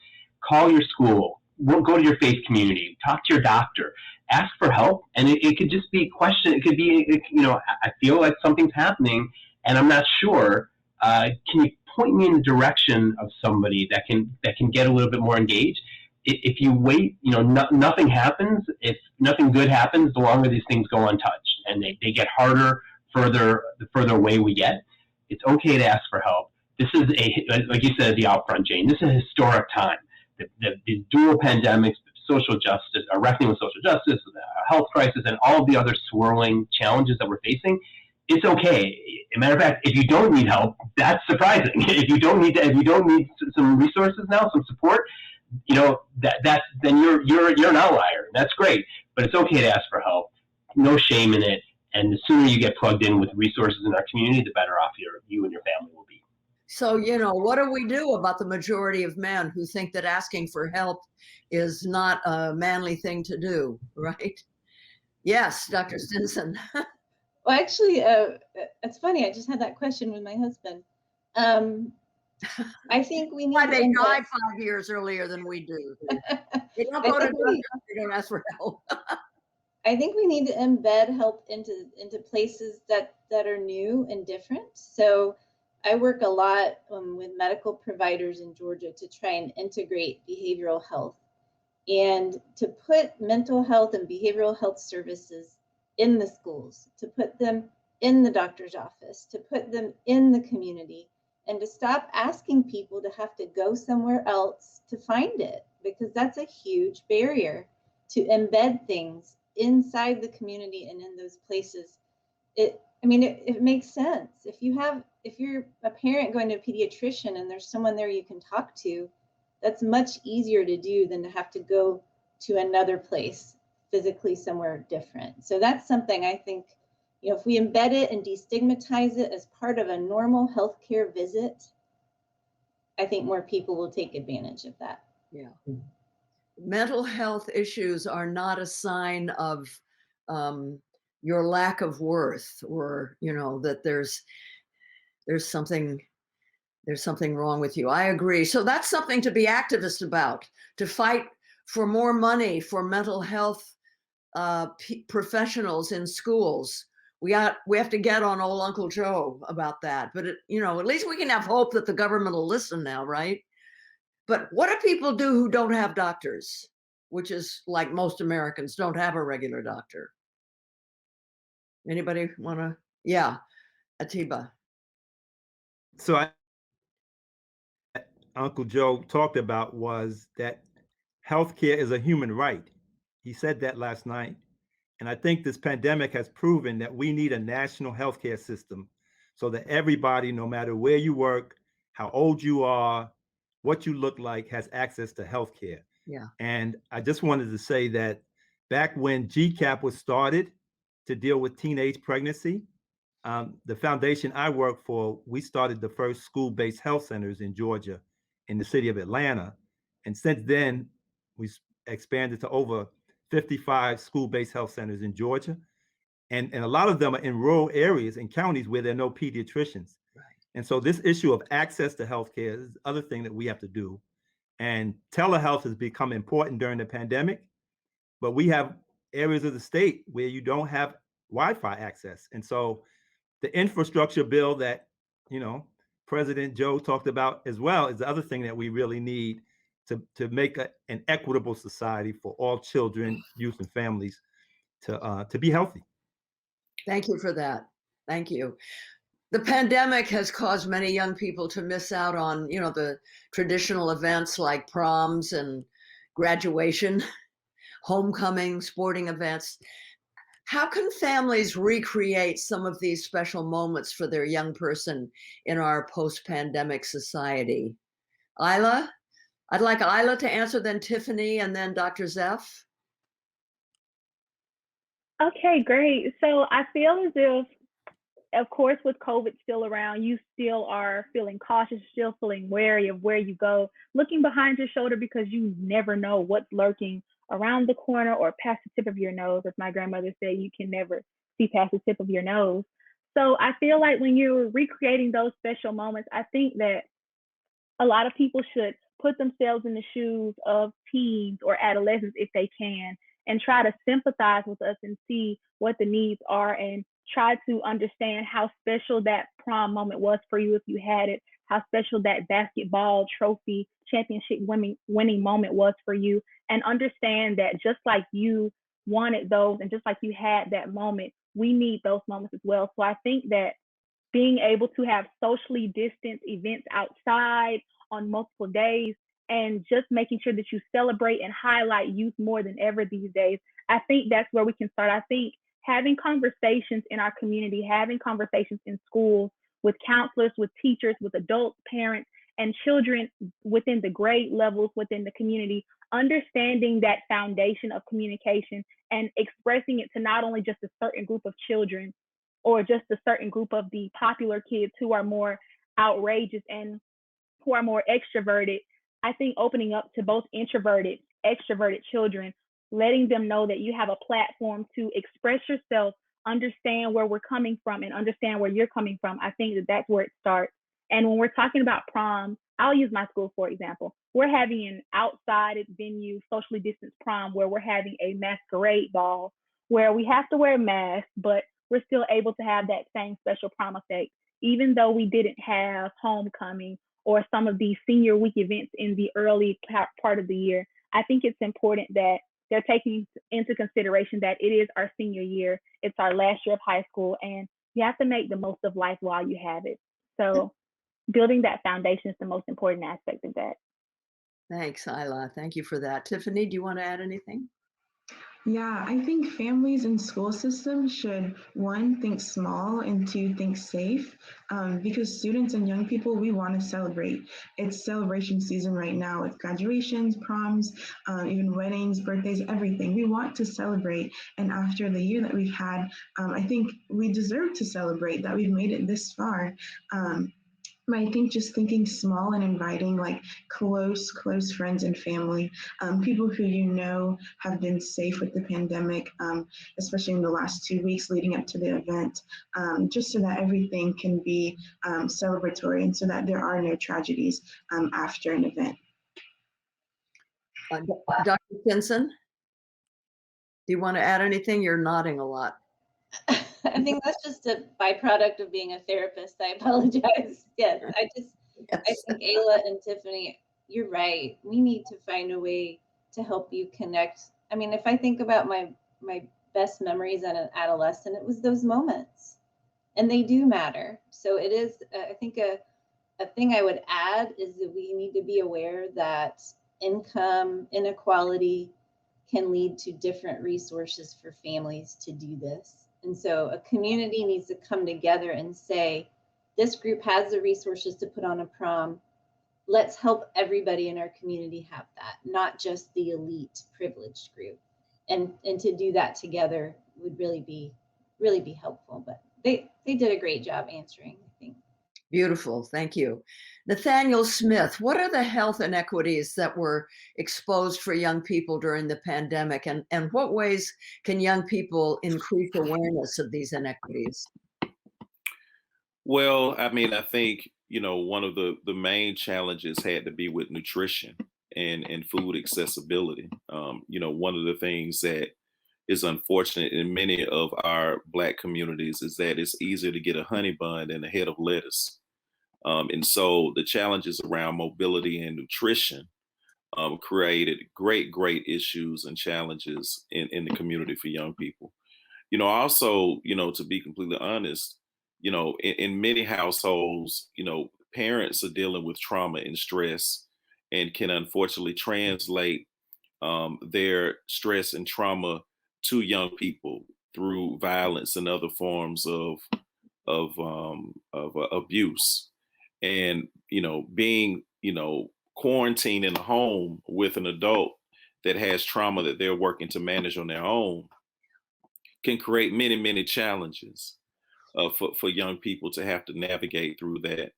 Call your school, go to your faith community, talk to your doctor, ask for help. And it could just be a question. It could be, you know, I feel like something's happening and I'm not sure. Can you point me in the direction of somebody that can get a little bit more engaged? If you wait, you know, nothing happens. If nothing good happens, the longer these things go untouched, and they get harder the further away we get. It's okay to ask for help. This is like you said at the outfront, Jane, this is a historic time. The dual pandemics, social justice, reckoning with social justice, health crisis, and all of the other swirling challenges that we're facing. It's okay. As a matter of fact, if you don't need help, that's surprising. If you don't need some resources now, some support, you know, then you're an outlier. That's great, but it's okay to ask for help. No shame in it. And the sooner you get plugged in with resources in our community, the better off you and your family will be.
So, you know, what do we do about the majority of men who think that asking for help is not a manly thing to do, right? Yes, Dr. Stinson.
Well, actually, it's funny. I just had that question with my husband. I think we need.
Why they die 5 years earlier than we do. They don't go to doctors, they don't ask for help.
I think we need to embed help into places that are new and different. So I work a lot with medical providers in Georgia to try and integrate behavioral health and to put mental health and behavioral health services in the schools, to put them in the doctor's office, to put them in the community, and to stop asking people to have to go somewhere else to find it, because that's a huge barrier to embed things inside the community and in those places. I I mean, it makes sense. If you're a parent going to a pediatrician and there's someone there you can talk to, that's much easier to do than to have to go to another place physically somewhere different. So that's something I think, you know, if we embed it and destigmatize it as part of a normal healthcare visit, I think more people will take advantage of that.
Yeah. Mental health issues are not a sign of your lack of worth, or, you know, that there's something wrong with you. I agree. So that's something to be activist about, to fight for more money for mental health professionals in schools. We have to get on old Uncle Joe about that. But you know, at least we can have hope that the government will listen now, right? But what do people do who don't have doctors? Which is like most Americans don't have a regular doctor. Anybody want to? Yeah, Atiba.
So Uncle Joe talked about was that healthcare is a human right. He said that last night. And I think this pandemic has proven that we need a national healthcare system so that everybody, no matter where you work, how old you are, what you look like, has access to healthcare.
Yeah.
And I just wanted to say that back when GCAPP was started to deal with teenage pregnancy, the foundation I work for, we started the first school-based health centers in Georgia, in the city of Atlanta. And since then, we expanded to over 55 school-based health centers in Georgia. And a lot of them are in rural areas and counties where there are no pediatricians.
Right.
And so this issue of access to healthcare is the other thing that we have to do. And telehealth has become important during the pandemic, but we have areas of the state where you don't have Wi-Fi access. And so the infrastructure bill that, you know, President Joe talked about as well is the other thing that we really need to make an equitable society for all children, youth, and families to be healthy.
Thank you for that. Thank you. The pandemic has caused many young people to miss out on, you know, the traditional events like proms and graduation, homecoming, sporting events. How can families recreate some of these special moments for their young person in our post-pandemic society? Isla? I'd like Isla to answer, then Tiffany, and then Dr. Zeff.
Okay, great. So I feel as if, of course, with COVID still around, you still are feeling cautious, still feeling wary of where you go, looking behind your shoulder because you never know what's lurking around the corner or past the tip of your nose. As my grandmother said, you can never see past the tip of your nose. So I feel like when you're recreating those special moments, I think that a lot of people should put themselves in the shoes of teens or adolescents if they can, and try to sympathize with us and see what the needs are, and try to understand how special that prom moment was for you if you had it, how special that basketball trophy championship winning moment was for you, and understand that just like you wanted those and just like you had that moment, we need those moments as well. So I think that being able to have socially distanced events outside on multiple days, and just making sure that you celebrate and highlight youth more than ever these days, I think that's where we can start. I think having conversations in our community, having conversations in schools with counselors, with teachers, with adults, parents, and children within the grade levels within the community, understanding that foundation of communication and expressing it to not only just a certain group of children or just a certain group of the popular kids who are more outrageous and who are more extroverted. I think opening up to both introverted, extroverted children, letting them know that you have a platform to express yourself, understand where we're coming from, and understand where you're coming from. I think that that's where it starts. And when we're talking about prom, I'll use my school, for example. We're having an outside venue, socially distanced prom, where we're having a masquerade ball, where we have to wear masks, but we're still able to have that same special prom effect, even though we didn't have homecoming or some of these senior week events in the early part of the year. I think it's important that they're taking into consideration that it is our senior year, it's our last year of high school, and you have to make the most of life while you have it. So building that foundation is the most important aspect of that.
Thanks, Isla. Thank you for that. Tiffany, do you want to add anything?
Yeah, I think families and school systems should, one, think small, and two, think safe, because students and young people, we want to celebrate. It's celebration season right now with graduations, proms, even weddings, birthdays, everything. We want to celebrate. And after the year that we've had, I think we deserve to celebrate that we've made it this far. But I think just thinking small and inviting like close friends and family, people who you know have been safe with the pandemic, especially in the last 2 weeks leading up to the event, just so that everything can be celebratory and so that there are no tragedies after an event.
Dr. Stinson, do you want to add anything? You're nodding a lot.
I think that's just a byproduct of being a therapist. I apologize. Yes, I think Ayla and Tiffany, you're right. We need to find a way to help you connect. I mean, if I think about my best memories as an adolescent, it was those moments, and they do matter. So it is, I think a thing I would add is that we need to be aware that income inequality can lead to different resources for families to do this. And so a community needs to come together and say, this group has the resources to put on a prom. Let's help everybody in our community have that, not just the elite privileged group. And to do that together would really be helpful. But they did a great job answering, I think.
Beautiful, thank you. Nathaniel Smith, what are the health inequities that were exposed for young people during the pandemic, and what ways can young people increase awareness of these inequities?
Well, I mean, I think, one of the main challenges had to be with nutrition and food accessibility. One of the things that is unfortunate in many of our Black communities is that it's easier to get a honey bun than a head of lettuce. And so the challenges around mobility and nutrition created great issues and challenges in the community for young people. Also, to be completely honest, in many households, parents are dealing with trauma and stress and can unfortunately translate their stress and trauma to young people through violence and other forms of abuse. And being quarantined in a home with an adult that has trauma that they're working to manage on their own can create many challenges for young people to have to navigate through that.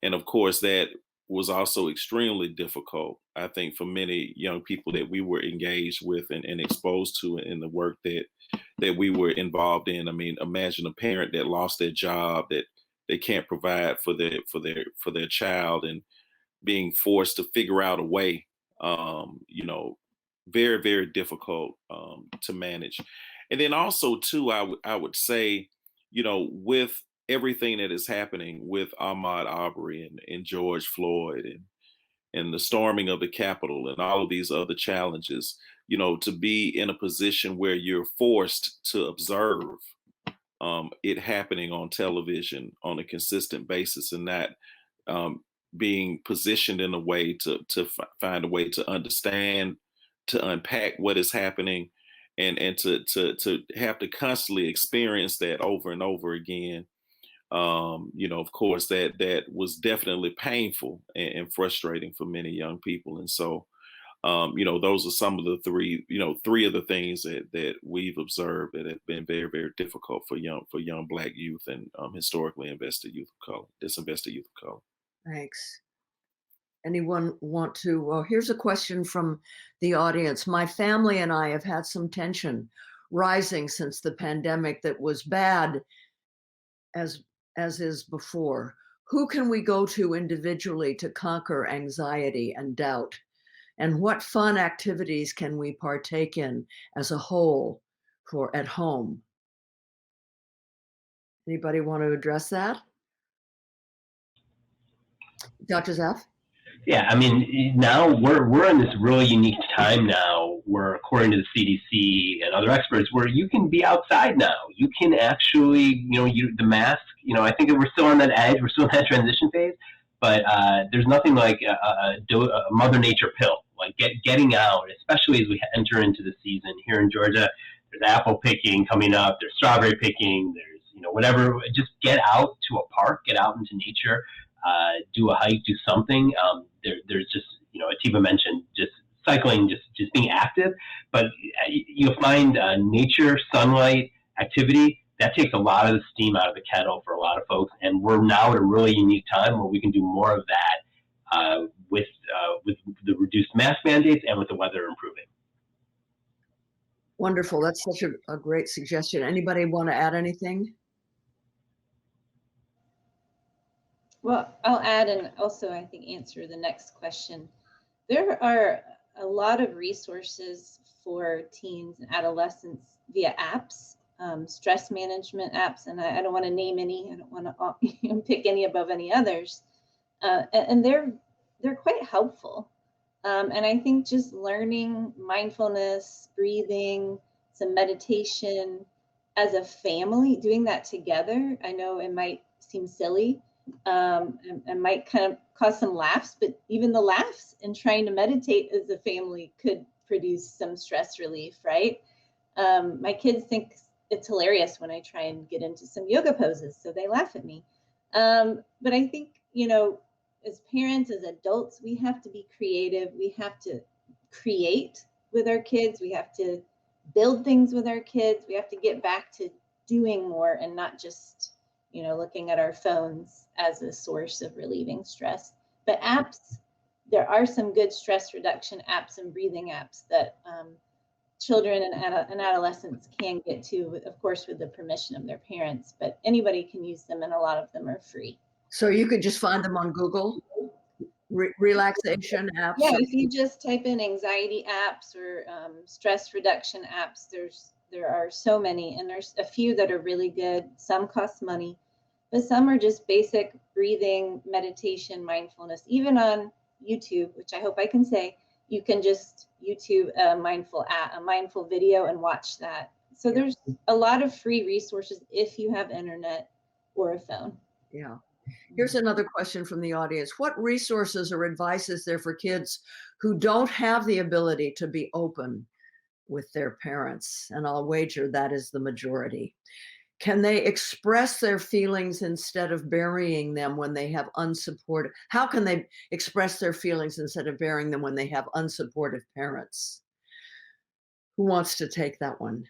And of course, that was also extremely difficult, I think, for many young people that we were engaged with and exposed to in the work that we were involved in. I mean, imagine a parent that lost their job, that they can't provide for their child, and being forced to figure out a way, very difficult to manage. And then also too, I would say, with everything that is happening with Ahmaud Arbery and George Floyd and the storming of the Capitol and all of these other challenges, to be in a position where you're forced to observe it happening on television on a consistent basis, and not being positioned in a way to find a way to understand, to unpack what is happening, and to have to constantly experience that over and over again. Of course, that was definitely painful and frustrating for many young people. And so, those are some of the three of the things that we've observed that have been very difficult for young Black youth and historically disinvested youth of color.
Thanks. Anyone want to? Well, here's a question from the audience. My family and I have had some tension rising since the pandemic that was bad as is before. Who can we go to individually to conquer anxiety and doubt? And what fun activities can we partake in as a whole for at home? Anybody want to address that? Dr. Zaff?
Yeah, I mean, now we're in this really unique time now where, according to the CDC and other experts, where you can be outside now. You can actually, the mask, I think we're still on that edge. We're still in that transition phase, but there's nothing like a Mother Nature pill. like getting out, especially as we enter into the season here in Georgia. There's apple picking coming up. There's strawberry picking. There's whatever. Just get out to a park. Get out into nature. Do a hike. Do something. There's just Atiba mentioned just cycling, just being active. But you'll find nature, sunlight, activity. That takes a lot of the steam out of the kettle for a lot of folks, and we're now at a really unique time where we can do more of that with the reduced mask mandates and with the weather improving.
Wonderful. That's such a great suggestion. Anybody want to add anything?
Well, I'll add and also I think answer the next question. There are a lot of resources for teens and adolescents via apps. Stress management apps, and I don't want to name any. I don't want to pick any above any others, and they're quite helpful. And I think just learning mindfulness, breathing, some meditation as a family, doing that together. I know it might seem silly, and might kind of cause some laughs, but even the laughs and trying to meditate as a family could produce some stress relief, right? My kids think it's hilarious when I try and get into some yoga poses, so they laugh at me. But I think, as parents, as adults, we have to be creative. We have to create with our kids. We have to build things with our kids. We have to get back to doing more and not just, looking at our phones as a source of relieving stress. But apps, there are some good stress reduction apps and breathing apps that children and adolescents can get to, of course, with the permission of their parents, but anybody can use them and a lot of them are free.
So you could just find them on Google, relaxation apps?
Yeah, if you just type in anxiety apps or stress reduction apps, there are so many, and there's a few that are really good. Some cost money, but some are just basic breathing, meditation, mindfulness. Even on YouTube, which I hope I can say, you can just YouTube a mindful video and watch that. So there's a lot of free resources if you have internet or a phone.
Yeah. Here's another question from the audience. What resources or advice is there for kids who don't have the ability to be open with their parents? And I'll wager that is the majority. Can they express their feelings instead of burying them when they have unsupportive? How can they express their feelings instead of burying them when they have unsupportive parents? Who wants to take that one?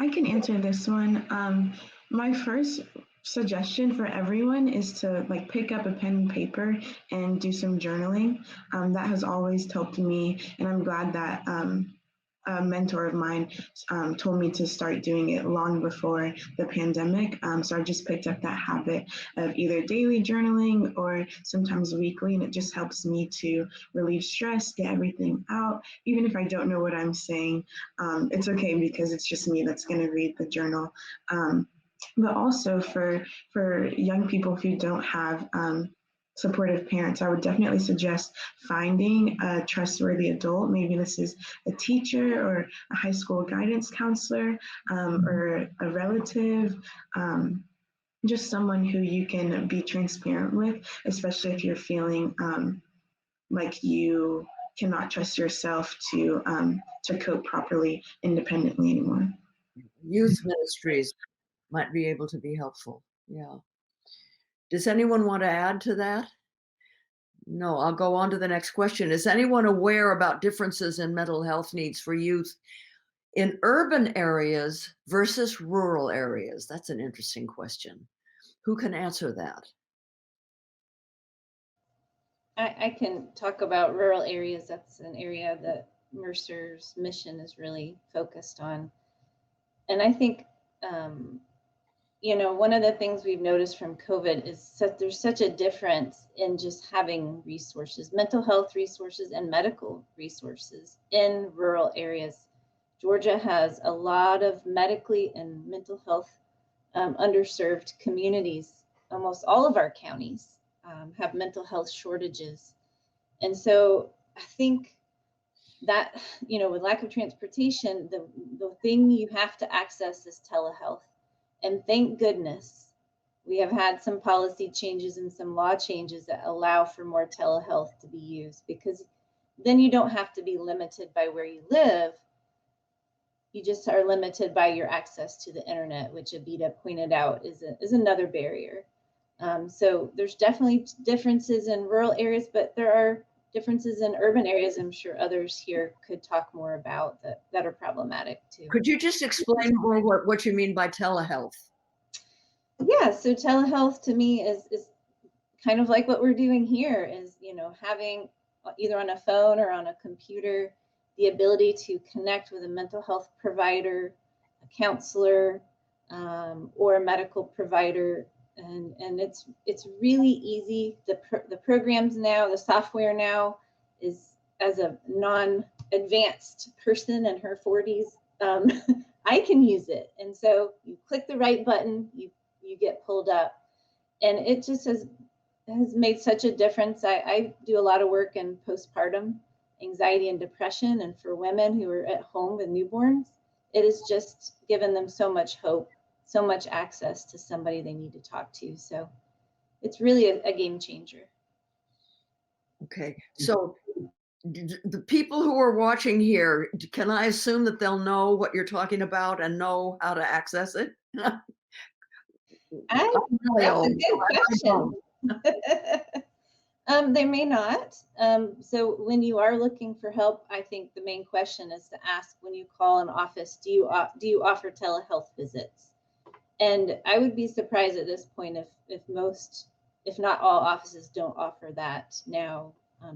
I can answer this one. My first suggestion for everyone is to pick up a pen and paper and do some journaling. That has always helped me, and I'm glad that a mentor of mine told me to start doing it long before the pandemic. So I just picked up that habit of either daily journaling or sometimes weekly, and it just helps me to relieve stress, get everything out. Even if I don't know what I'm saying, it's okay because it's just me that's going to read the journal. But also for young people who don't have supportive parents, I would definitely suggest finding a trustworthy adult. Maybe this is a teacher or a high school guidance counselor, or a relative, just someone who you can be transparent with, especially if you're feeling like you cannot trust yourself to cope properly independently anymore.
Youth ministries might be able to be helpful. Yeah. Does anyone want to add to that? No, I'll go on to the next question. Is anyone aware about differences in mental health needs for youth in urban areas versus rural areas? That's an interesting question. Who can answer that?
I can talk about rural areas. That's an area that Mercer's mission is really focused on. And I think, one of the things we've noticed from COVID is that there's such a difference in just having resources, mental health resources and medical resources in rural areas. Georgia has a lot of medically and mental health underserved communities. Almost all of our counties have mental health shortages. And so I think that, with lack of transportation, the thing you have to access is telehealth. And thank goodness we have had some policy changes and some law changes that allow for more telehealth to be used, because then you don't have to be limited by where you live. You just are limited by your access to the internet, which Abida pointed out is another barrier. So there's definitely differences in rural areas, but there are differences in urban areas. I'm sure others here could talk more about that are problematic too.
Could you just explain more what you mean by telehealth?
Yeah, so telehealth to me is kind of like what we're doing here, is, you know, having either on a phone or on a computer the ability to connect with a mental health provider, a counselor, or a medical provider. And it's really easy. The programs now, the software now is, as a non-advanced person in her 40s, I can use it. And so you click the right button, you get pulled up, and it just has made such a difference. I do a lot of work in postpartum anxiety and depression, and for women who are at home with newborns, it has just given them so much hope, so much access to somebody they need to talk to. So it's really a game changer.
Okay, so the people who are watching here, can I assume that they'll know what you're talking about and know how to access it?
That's a good question. They may not. So when you are looking for help, I think the main question is to ask, when you call an office, do you offer telehealth visits? And I would be surprised at this point if most, if not all, offices don't offer that now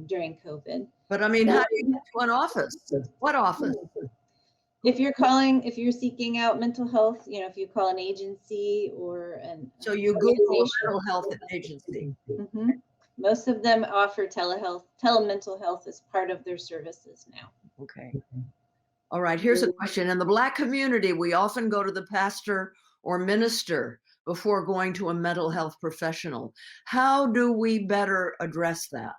during COVID.
But I mean, how do you get to an office? What office?
If you're seeking out mental health, you know, if you call an agency or an
so you Google mental health agency.
Mm-hmm. Most of them offer telemental health as part of their services now.
Okay. All right, here's a question. In the Black community, we often go to the pastor or minister before going to a mental health professional. How do we better address that?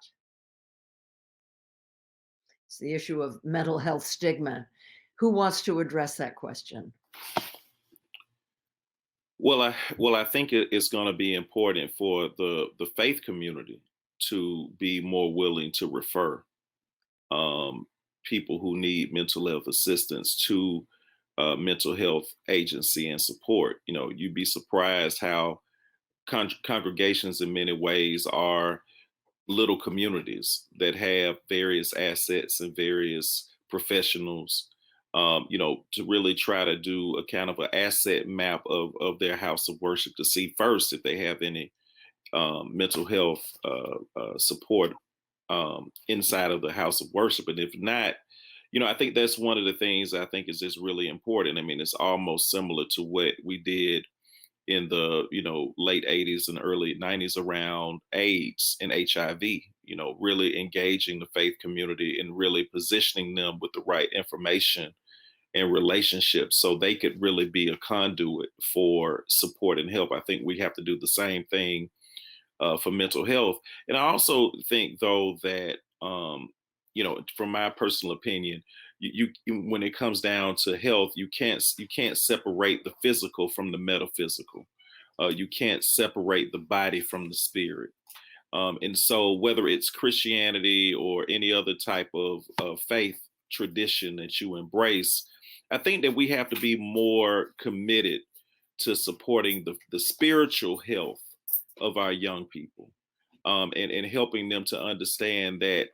It's the issue of mental health stigma. Who wants to address that question?
Well, I think it's going to be important for the faith community to be more willing to refer people who need mental health assistance to mental health agency and support. You know, you'd be surprised how congregations in many ways are little communities that have various assets and various professionals, you know, to really try to do a kind of an asset map of their house of worship to see first if they have any mental health support inside of the house of worship. And if not, you know, I think that's one of the things I think is just really important. I mean, it's almost similar to what we did in the, you know, late 80s and early 90s around AIDS and HIV, you know, really engaging the faith community and really positioning them with the right information and relationships so they could really be a conduit for support and help. I think we have to do the same thing for mental health. And I also think, though, that, you know, from my personal opinion, you when it comes down to health, you can't separate the physical from the metaphysical. You can't separate the body from the spirit. And so whether it's Christianity or any other type of faith tradition that you embrace, I think that we have to be more committed to supporting the spiritual health of our young people, and helping them to understand that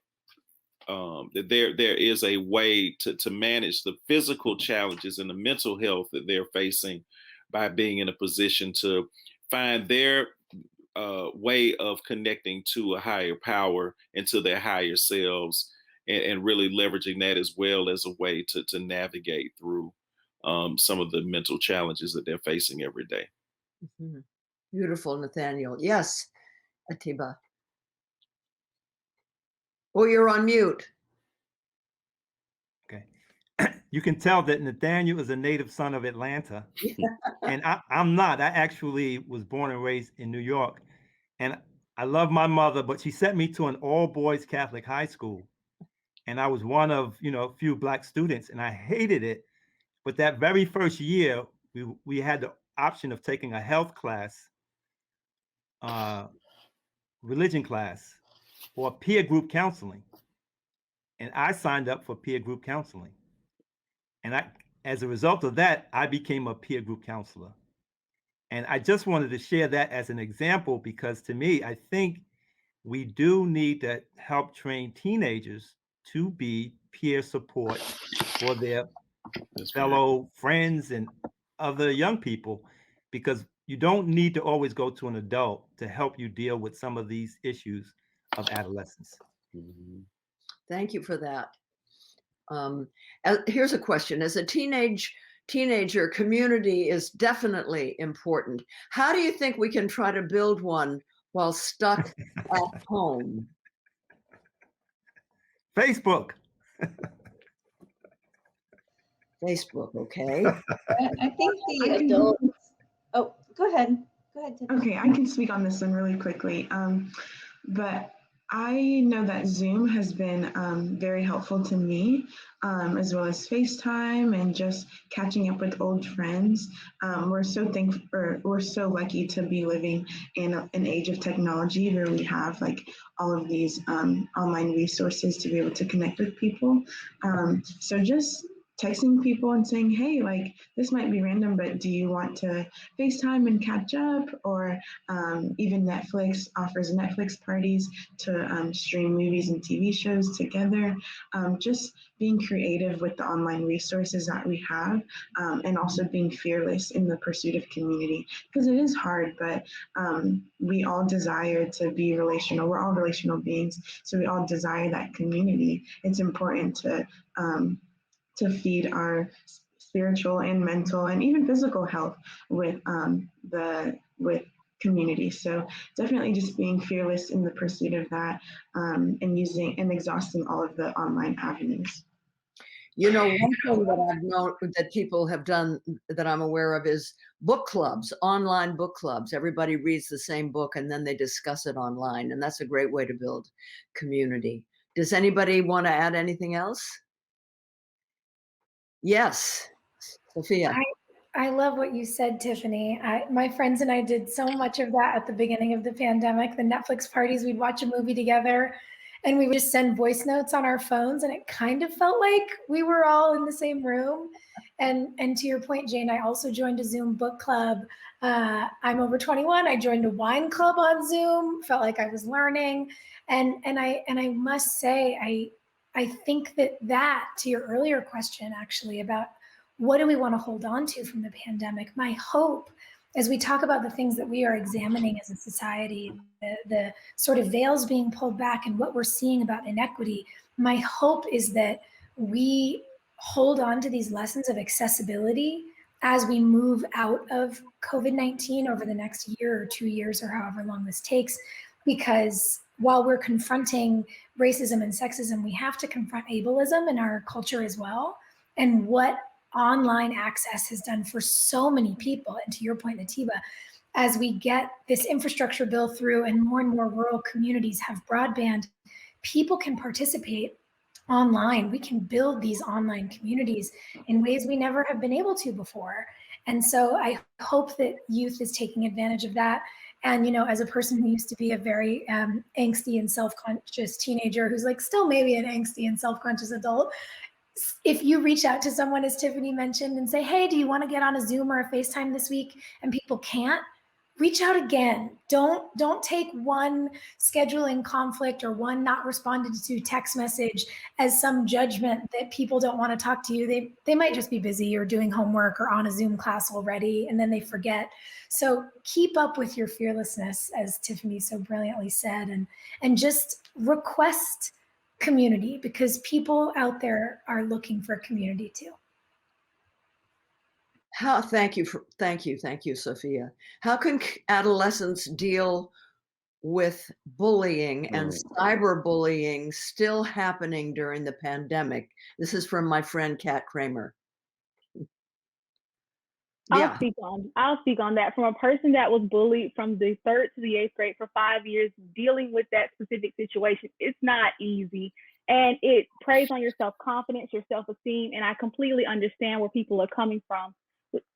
that there is a way to manage the physical challenges and the mental health that they're facing by being in a position to find their way of connecting to a higher power and to their higher selves, and really leveraging that as well as a way to navigate through some of the mental challenges that they're facing every day.
Mm-hmm. Beautiful, Nathaniel. Yes, Atiba. Oh, you're on mute.
Okay. You can tell that Nathaniel is a native son of Atlanta. And I'm not. I actually was born and raised in New York. And I love my mother, but she sent me to an all-boys Catholic high school. And I was one of, you know, a few Black students, and I hated it. But that very first year, we had the option of taking a health class, religion class, or peer group counseling. and I signed up for peer group counseling. And as a result of that, I became a peer group counselor. And I just wanted to share that as an example, because to me, I think we do need to help train teenagers to be peer support for their fellow friends and other young people, because you don't need to always go to an adult to help you deal with some of these issues of adolescence.
Thank you for that. Here's a question. As a teenager, community is definitely important. How do you think we can try to build one while stuck at home?
Facebook.
Facebook, okay.
I think the adults. Oh, go ahead. Go ahead, Tiffany.
Okay, I can speak on this one really quickly. But I know that Zoom has been very helpful to me, as well as FaceTime and just catching up with old friends. We're so thankful, or we're so lucky to be living in an age of technology where we have like all of these online resources to be able to connect with people. So just texting people and saying, hey, like this might be random, but do you want to FaceTime and catch up? Or even Netflix offers Netflix parties to stream movies and TV shows together. Just being creative with the online resources that we have, and also being fearless in the pursuit of community, because it is hard, but we all desire to be relational. We're all relational beings, so we all desire that community. It's important to feed our spiritual and mental and even physical health with community. So definitely just being fearless in the pursuit of that, and using and exhausting all of the online avenues.
You know, one thing that I've known that people have done that I'm aware of is book clubs, online book clubs. Everybody reads the same book and then they discuss it online. And that's a great way to build community. Does anybody want to add anything else? Yes, Sophia.
I love what you said, Tiffany. My friends and I did so much of that at the beginning of the pandemic. The Netflix parties, we'd watch a movie together and we would just send voice notes on our phones, and it kind of felt like we were all in the same room. And to your point, Jane, I also joined a Zoom book club. I'm over 21. I joined a wine club on Zoom, felt like I was learning. And I must say, I think that to your earlier question, actually, about what do we want to hold on to from the pandemic? My hope, as we talk about the things that we are examining as a society, the sort of veils being pulled back and what we're seeing about inequity, my hope is that we hold on to these lessons of accessibility as we move out of COVID-19 over the next year or 2 years or however long this takes, because while we're confronting racism and sexism, we have to confront ableism in our culture as well, and what online access has done for so many people. And to your point, Natiba, as we get this infrastructure bill through and more rural communities have broadband, people can participate online. We can build these online communities in ways we never have been able to before. And so I hope that youth is taking advantage of that. And, you know, as a person who used to be a very angsty and self-conscious teenager, who's like still maybe an angsty and self-conscious adult, if you reach out to someone, as Tiffany mentioned, and say, hey, do you want to get on a Zoom or a FaceTime this week? And people can't, reach out again. Don't take one scheduling conflict or one not responded to text message as some judgment that people don't want to talk to you. They might just be busy or doing homework or on a Zoom class already, and then they forget. So keep up with your fearlessness, as Tiffany so brilliantly said, and just request community, because people out there are looking for community too.
Thank you, Sophia. How can adolescents deal with bullying and cyberbullying still happening during the pandemic? This is from my friend Kat Kramer.
I'll speak on that. From a person that was bullied from the 3rd to the 8th grade for 5 years, dealing with that specific situation, it's not easy. And it preys on your self-confidence, your self-esteem. And I completely understand where people are coming from,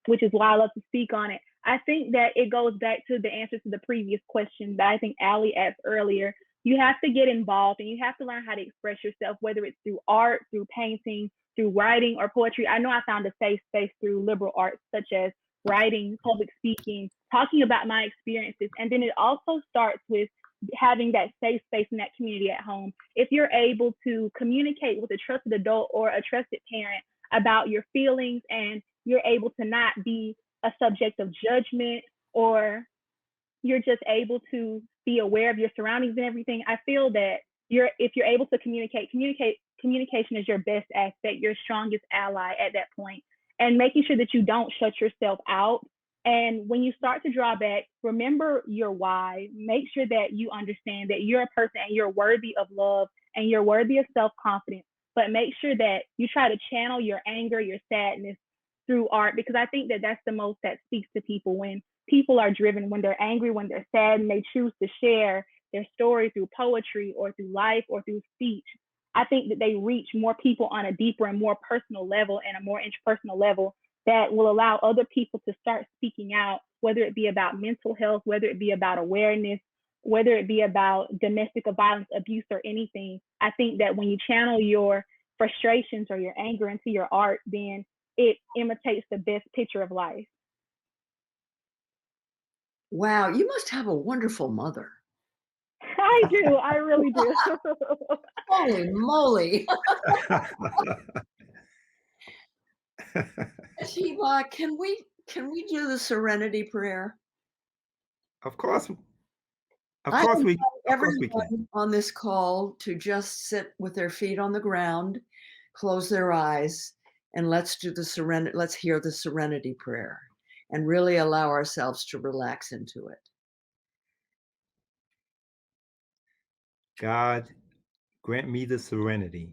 which is why I love to speak on it. I think that it goes back to the answer to the previous question that I think Allie asked earlier. you have to get involved and you have to learn how to express yourself, whether it's through art, through painting, through writing or poetry. I know I found a safe space through liberal arts, such as writing, public speaking, talking about my experiences. And then it also starts with having that safe space in that community at home. If you're able to communicate with a trusted adult or a trusted parent about your feelings, and you're able to not be a subject of judgment, or you're just able to be aware of your surroundings and everything, I feel that if you're able to communication is your best asset, your strongest ally at that point, and making sure that you don't shut yourself out. And when you start to draw back, remember your why. Make sure that you understand that you're a person and you're worthy of love and you're worthy of self-confidence, but make sure that you try to channel your anger, your sadness through art, because I think that that's the most that speaks to people. When people are driven, when they're angry, when they're sad, and they choose to share their story through poetry or through life or through speech, I think that they reach more people on a deeper and more personal level and a more interpersonal level that will allow other people to start speaking out, whether it be about mental health, whether it be about awareness, whether it be about domestic violence, abuse, or anything. I think that when you channel your frustrations or your anger into your art, then it imitates the best picture of life.
Wow, you must have a wonderful mother.
I do. I really do.
Holy moly. Shiva, can we do the serenity prayer?
Of course we
can. On this call to just sit with their feet on the ground, close their eyes, and let's hear the serenity prayer and really allow ourselves to relax into it.
God, grant me the serenity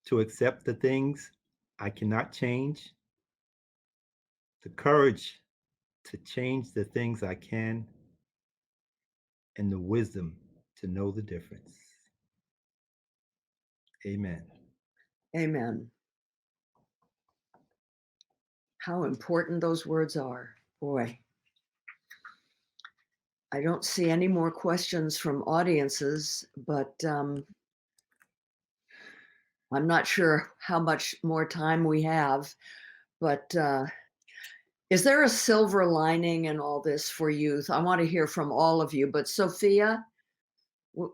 to accept the things I cannot change, the courage to change the things I can, and the wisdom to know the difference. Amen.
Amen. How important those words are. Boy. I don't see any more questions from audiences, but I'm not sure how much more time we have, but is there a silver lining in all this for youth? I want to hear from all of you, but Sophia,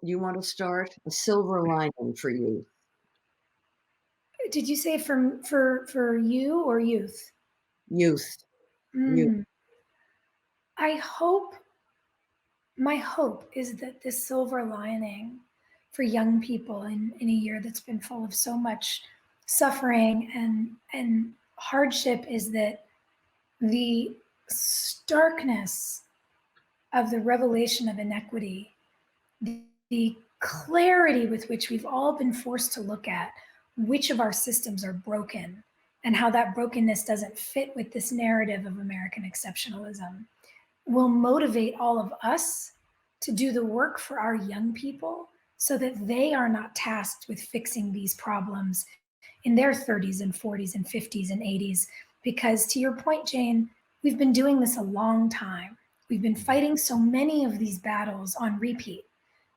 you want to start? A silver lining for youth.
Did you say for you or youth?
Youth. Youth.
My hope is that this silver lining for young people in a year that's been full of so much suffering and hardship is that the starkness of the revelation of inequity, the clarity with which we've all been forced to look at which of our systems are broken and how that brokenness doesn't fit with this narrative of American exceptionalism, will motivate all of us to do the work for our young people so that they are not tasked with fixing these problems in their 30s and 40s and 50s and 80s. Because to your point, Jane, we've been doing this a long time. We've been fighting so many of these battles on repeat.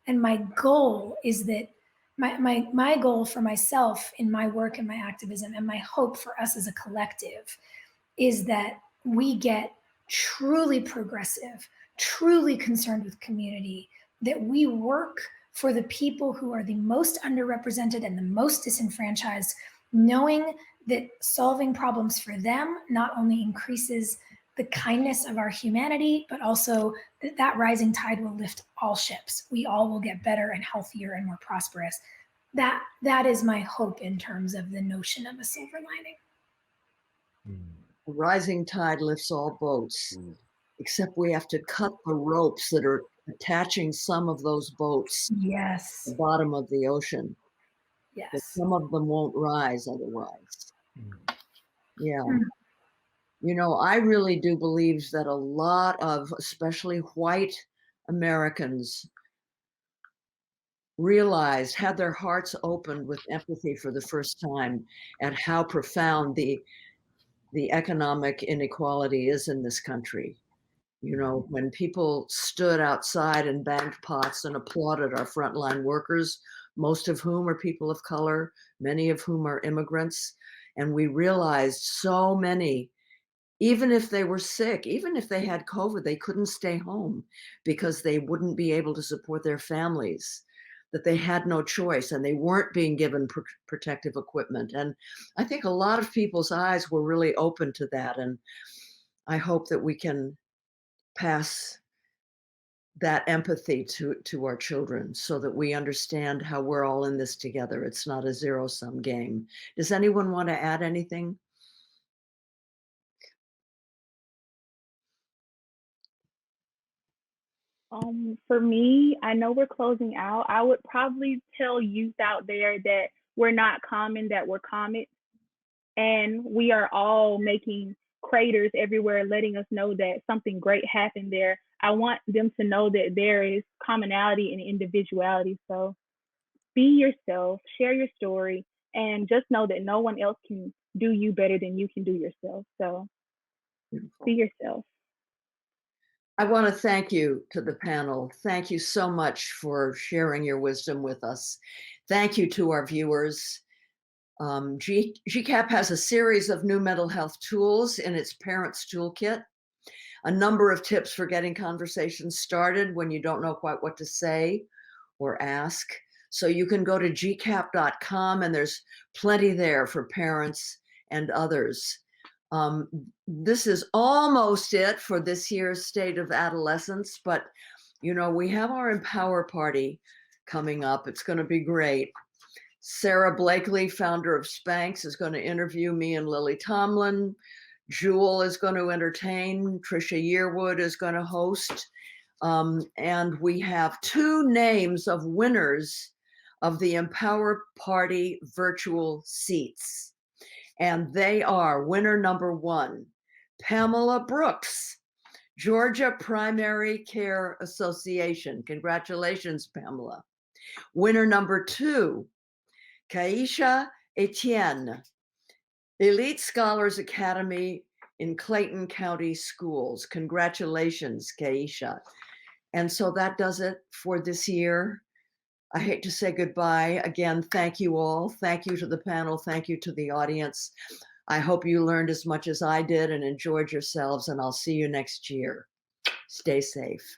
And my goal is that my goal for myself in my work and my activism, and my hope for us as a collective, is that we get truly progressive, truly concerned with community, that we work for the people who are the most underrepresented and the most disenfranchised, knowing that solving problems for them not only increases the kindness of our humanity, but also that rising tide will lift all ships. We all will get better and healthier and more prosperous. That is my hope in terms of the notion of a silver lining.
The rising tide lifts all boats, except we have to cut the ropes that are attaching some of those boats to the bottom of the ocean. But some of them won't rise otherwise. Yeah. You know, I really do believe that a lot of, especially white Americans, had their hearts opened with empathy for the first time at how profound the economic inequality is in this country. You know, when people stood outside and banged pots and applauded our frontline workers, most of whom are people of color, many of whom are immigrants, and we realized so many, even if they were sick, even if they had COVID, they couldn't stay home because they wouldn't be able to support their families, that they had no choice and they weren't being given protective equipment. And I think a lot of people's eyes were really open to that. And I hope that we can pass that empathy to our children so that we understand how we're all in this together. It's not a zero-sum game. Does anyone want to add anything?
For me, I know we're closing out. I would probably tell youth out there that we're not common, that we're comets, and we are all making craters everywhere, letting us know that something great happened there. I want them to know that there is commonality and individuality. So be yourself, share your story, and just know that no one else can do you better than you can do yourself. So be yourself.
I want to thank you to the panel. Thank you so much for sharing your wisdom with us. Thank you to our viewers. GCAPP has a series of new mental health tools in its Parents Toolkit, a number of tips for getting conversations started when you don't know quite what to say or ask. So you can go to gcap.com and there's plenty there for parents and others. This is almost it for this year's State of Adolescents, but you know, we have our Empower Party coming up. It's going to be great. Sarah Blakely, founder of Spanx, is going to interview me and Lily Tomlin. Jewel is going to entertain. Trisha Yearwood is going to host. And we have 2 names of winners of the Empower Party virtual seats. And they are winner number 1, Pamela Brooks, Georgia Primary Care Association. Congratulations, Pamela. Winner number 2, Kaisha Etienne, Elite Scholars Academy in Clayton County Schools. Congratulations, Kaisha. And so that does it for this year. I hate to say goodbye. Again, thank you all. Thank you to the panel. Thank you to the audience. I hope you learned as much as I did and enjoyed yourselves, and I'll see you next year. Stay safe.